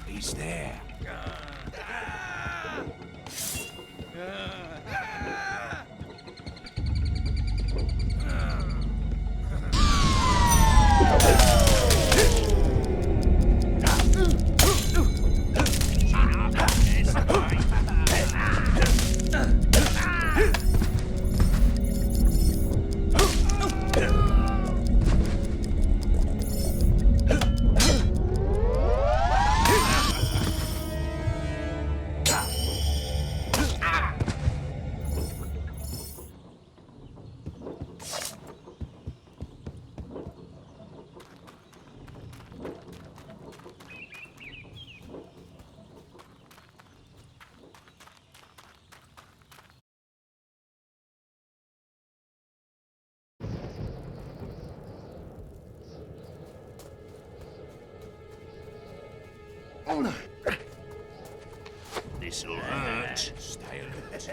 He's there. This'll hurt. Stay alert.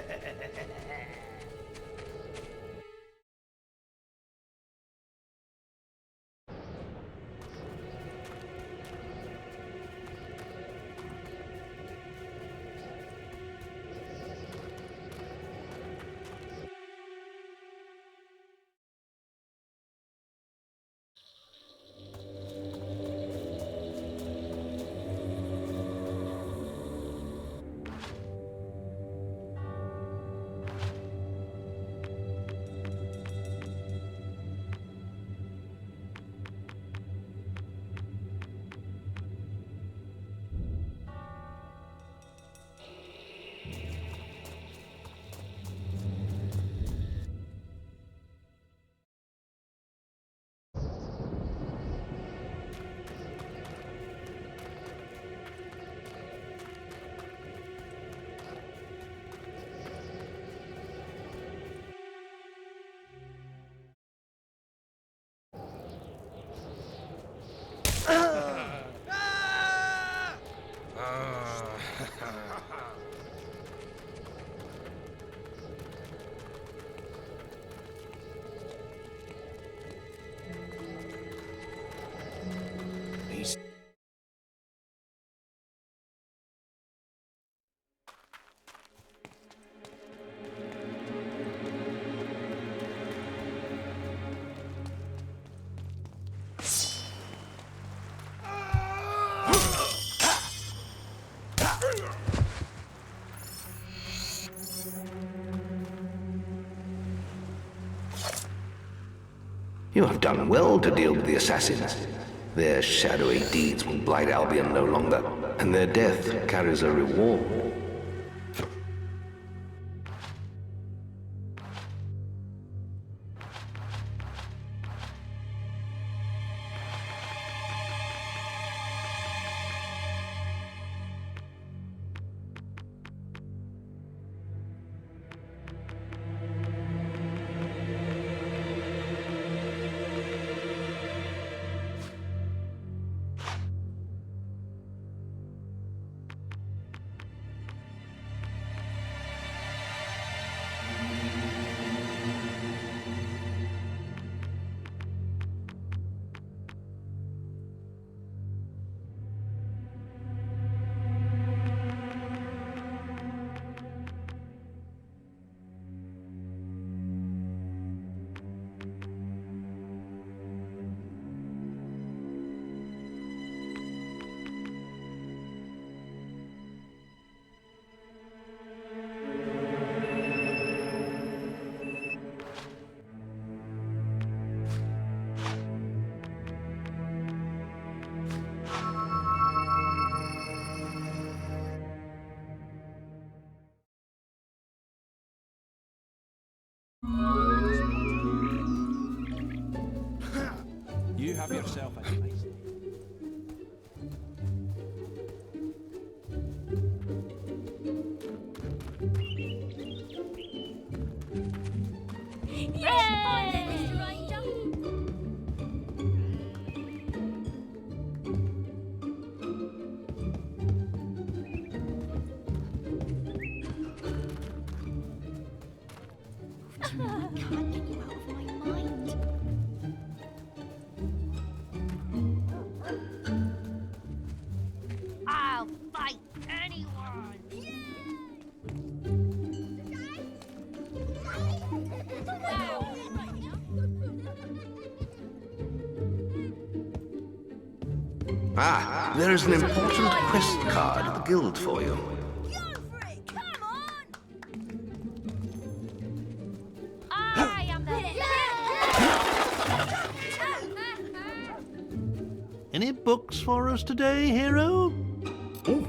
You have done well to deal with the assassins. Their shadowy deeds will blight Albion no longer, and their death carries a reward. You have yourself a nice day. I'll fight anyone! Ah, there is an important quest card at the guild for you. I am the Any books for us today, hero? Oh,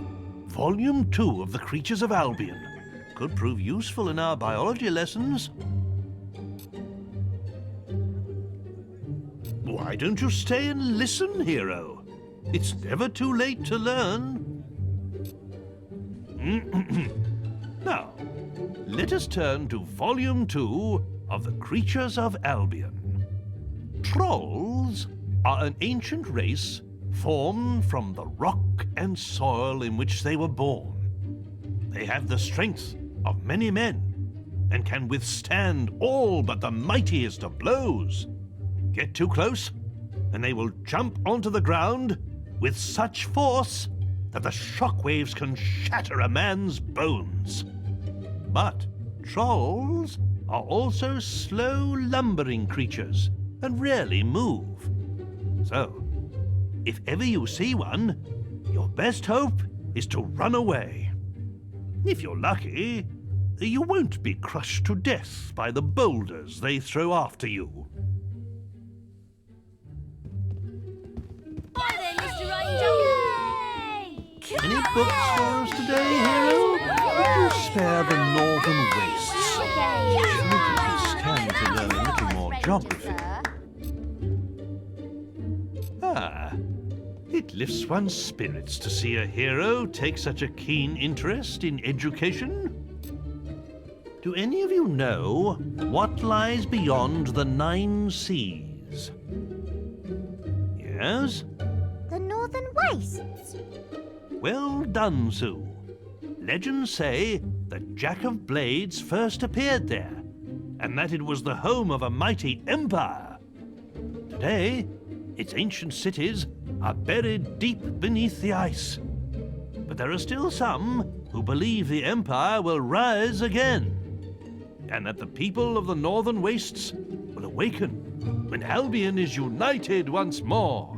Volume 2 of The Creatures of Albion. Could prove useful in our biology lessons. Why don't you stay and listen, hero? It's never too late to learn. Now, let us turn to Volume 2 of The Creatures of Albion. Trolls are an ancient race formed from the rock and soil in which they were born. They have the strength of many men and can withstand all but the mightiest of blows. Get too close, and they will jump onto the ground with such force that the shockwaves can shatter a man's bones. But trolls are also slow, lumbering creatures and rarely move. So, if ever you see one, your best hope is to run away. If you're lucky, you won't be crushed to death by the boulders they throw after you. Hi there, Mr. Angel. Any books for us today, hero? Would you spare the northern wastes? Surely you can stand to learn a little more geography. It lifts one's spirits to see a hero take such a keen interest in education. Do any of you know what lies beyond the 9 seas? Yes? The Northern Wastes. Well done, Sue. Legends say that Jack of Blades first appeared there, and that it was the home of a mighty empire. Today, its ancient cities are buried deep beneath the ice. But there are still some who believe the empire will rise again, and that the people of the Northern Wastes will awaken when Albion is united once more.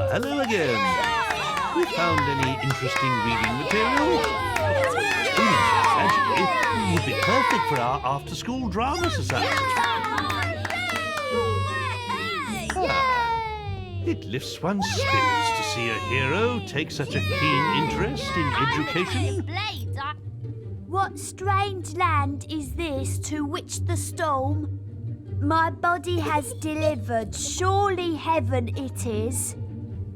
Hello again. We found any interesting reading material? Tragedy would be perfect for our after-school drama society. It lifts one's spirits to see a hero take such a keen interest in education. What strange land is this to which the storm my body has delivered? Surely heaven it is,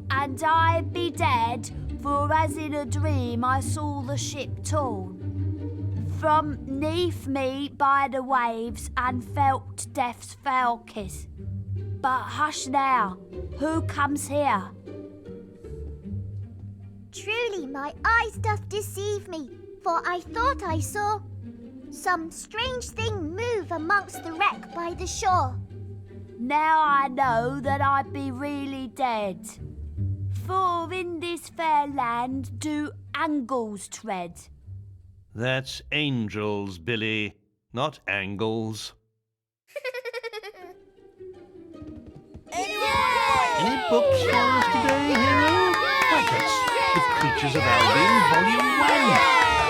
and I be dead, for as in a dream I saw the ship torn from 'neath me by the waves and felt death's foul kiss. But hush now, who comes here? Truly my eyes doth deceive me, for I thought I saw some strange thing move amongst the wreck by the shore. Now I know that I be really dead, for in this fair land do angles tread. That's angels, Billy, not angles. Any books for us today, hero? Why, that's The Creatures of Albion, Volume 1.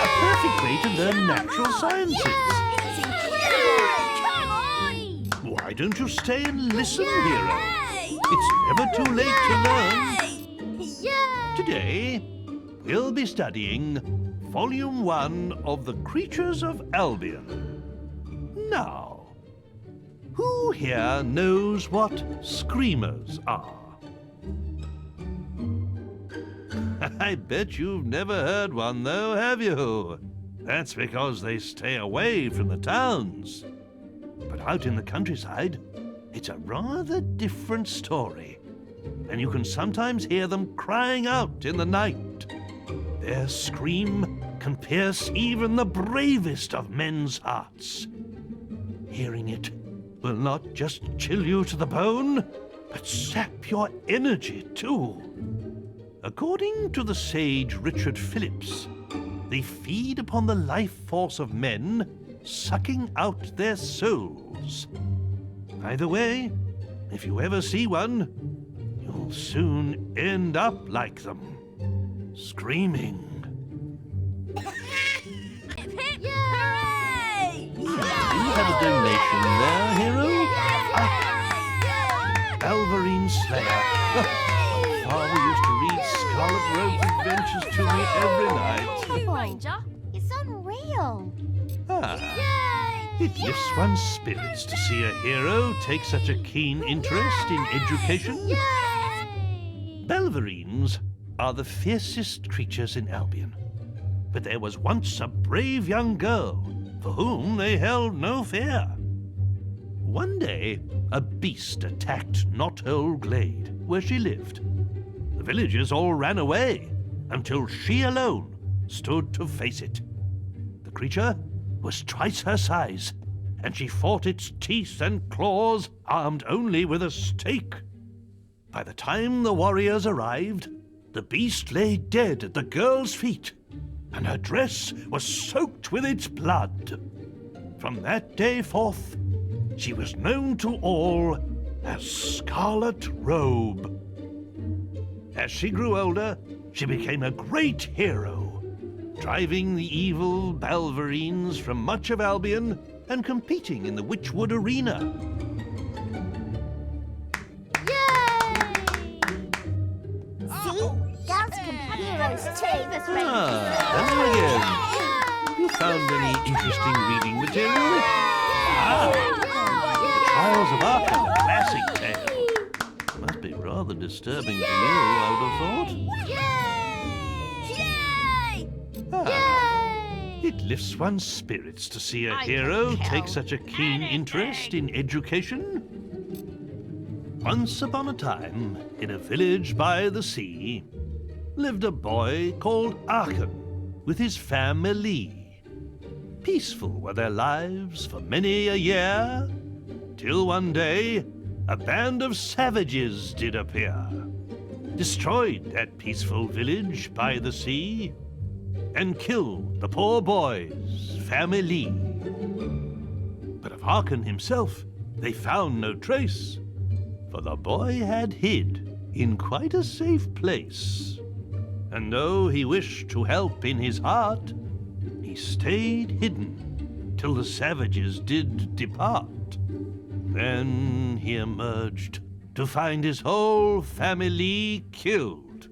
A perfect way to learn natural sciences. Why don't you stay and listen, hero? It's never too late to learn. Today, we'll be studying Volume 1 of The Creatures of Albion. Now, who here knows what screamers are? I bet you've never heard one, though, have you? That's because they stay away from the towns. But out in the countryside, it's a rather different story. And you can sometimes hear them crying out in the night. Their scream can pierce even the bravest of men's hearts. Hearing it will not just chill you to the bone, but sap your energy too. According to the sage Richard Phillips, they feed upon the life force of men, sucking out their souls. Either way, if you ever see one, you'll soon end up like them, screaming. Do you have a donation there, hero? Alvarine Slayer. Father used to read Scarlet Road's adventures to me every night. Ranger, it's unreal. It lifts one's spirits to see a hero take such a keen interest in education. Belverines are the fiercest creatures in Albion. But there was once a brave young girl for whom they held no fear. One day, a beast attacked Knothole Glade, where she lived. The villagers all ran away, until she alone stood to face it. The creature was twice her size, and she fought its teeth and claws armed only with a stake. By the time the warriors arrived, the beast lay dead at the girl's feet, and her dress was soaked with its blood. From that day forth, she was known to all as Scarlet Robe. As she grew older, she became a great hero, driving the evil Balverines from much of Albion and competing in the Witchwood Arena. See? Girls can be heroes too. Hello again. Have you found any interesting reading material? Trials of Arkham, a classic tale. Must be rather disturbing for you, I would have thought. It lifts one's spirits to see a hero take such a keen interest in education. Once upon a time, in a village by the sea, lived a boy called Arkham with his family. Peaceful were their lives for many a year, till one day a band of savages did appear, destroyed that peaceful village by the sea, and killed the poor boy's family. But of Arkham himself they found no trace, for the boy had hid in quite a safe place. And though he wished to help in his heart, he stayed hidden till the savages did depart. Then he emerged to find his whole family killed,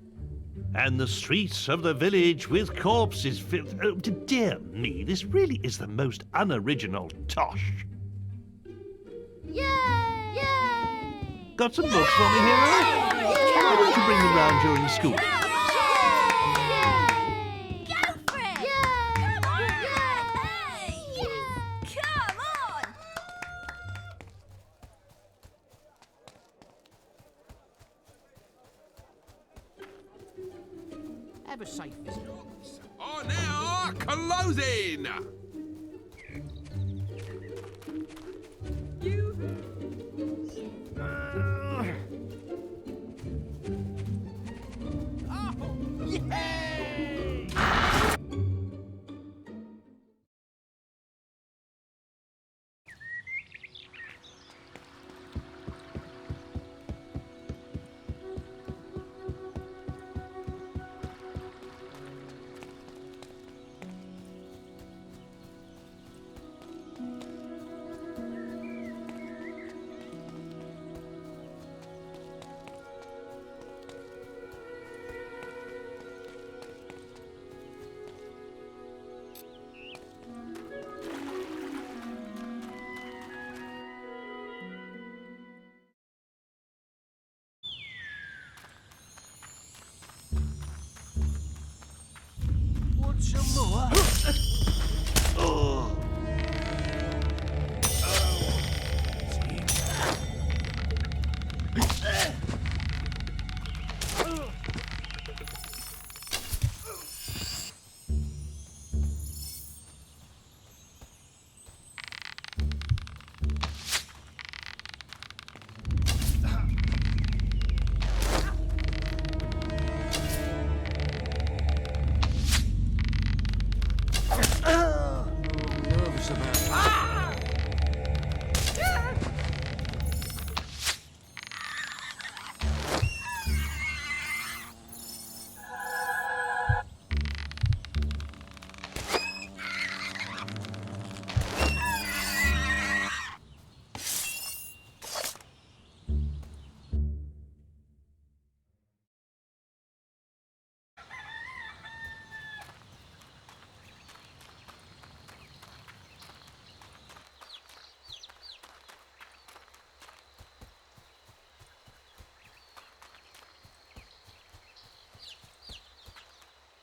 and the streets of the village with corpses filled. Oh, dear me, this really is the most unoriginal tosh. Yay! Yay! Got some books for me, hero? Why don't you bring them round during school? Have a safe visit. Oh, now, closing! Some more.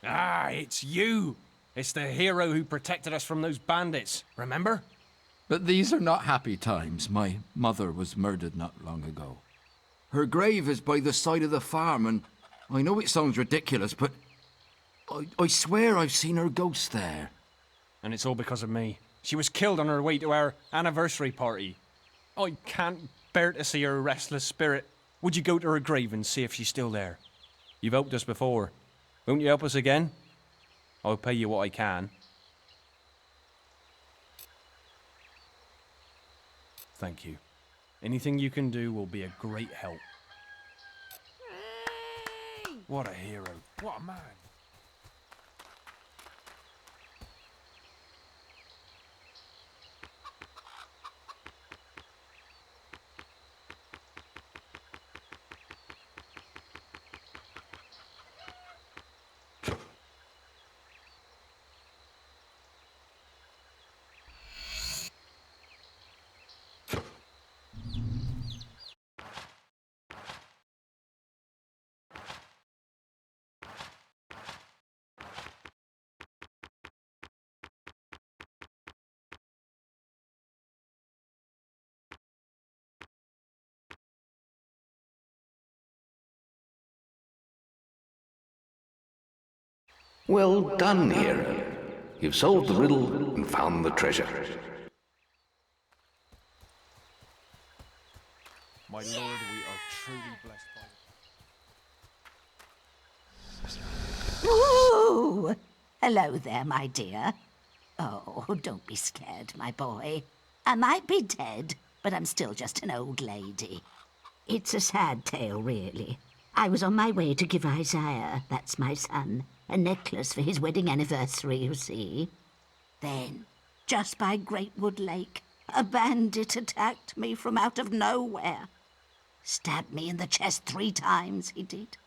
Ah, it's you! It's the hero who protected us from those bandits, remember? But these are not happy times. My mother was murdered not long ago. Her grave is by the side of the farm, and I know it sounds ridiculous, but I swear I've seen her ghost there. And it's all because of me. She was killed on her way to our anniversary party. I can't bear to see her restless spirit. Would you go to her grave and see if she's still there? You've helped us before. Won't you help us again? I'll pay you what I can. Thank you. Anything you can do will be a great help. What a hero. What a man. Well done, hero. You've solved the riddle and found the treasure. My lord, we are truly blessed by... Ooh! Hello there, my dear. Oh, don't be scared, my boy. I might be dead, but I'm still just an old lady. It's a sad tale, really. I was on my way to give Isaiah, that's my son, a necklace for his wedding anniversary, you see. Then, just by Greatwood Lake, a bandit attacked me from out of nowhere. Stabbed me in the chest 3 times, he did.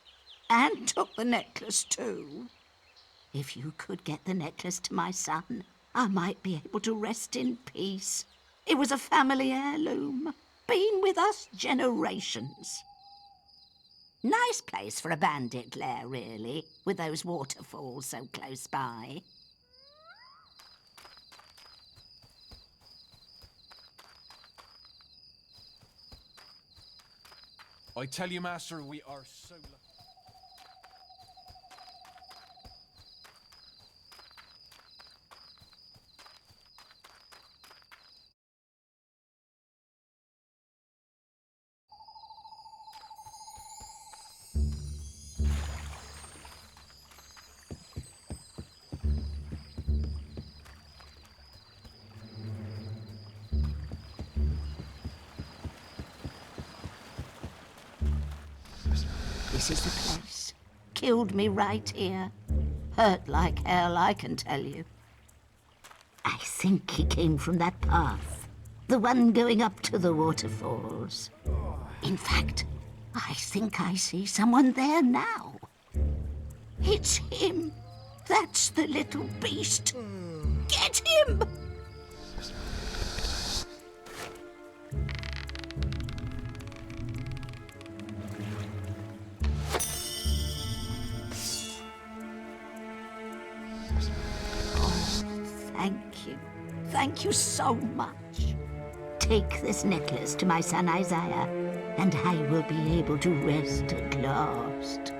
And took the necklace, too. If you could get the necklace to my son, I might be able to rest in peace. It was a family heirloom, been with us generations. Nice place for a bandit lair, really, with those waterfalls so close by. I tell you, Master, we are so lucky. This is the place. Killed me right here. Hurt like hell, I can tell you. I think he came from that path. The one going up to the waterfalls. In fact, I think I see someone there now. It's him. That's the little beast. Get him! Thank you. Thank you so much. Take this necklace to my son Isaiah, and I will be able to rest at last.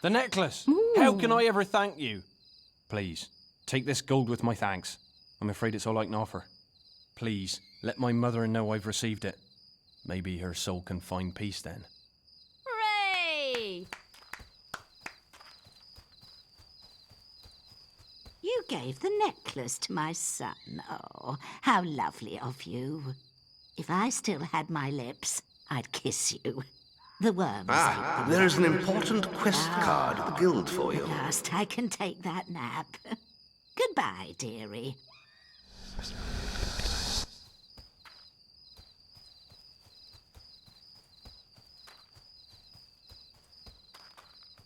The necklace! How can I ever thank you? Please, take this gold with my thanks. I'm afraid it's all I can offer. Please, let my mother know I've received it. Maybe her soul can find peace then. Hooray! You gave the necklace to my son. Oh, how lovely of you. If I still had my lips, I'd kiss you. The worms. Ah, there is an important quest card at the guild for you. At last I can take that nap. Goodbye, dearie.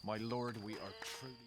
My lord, we are truly...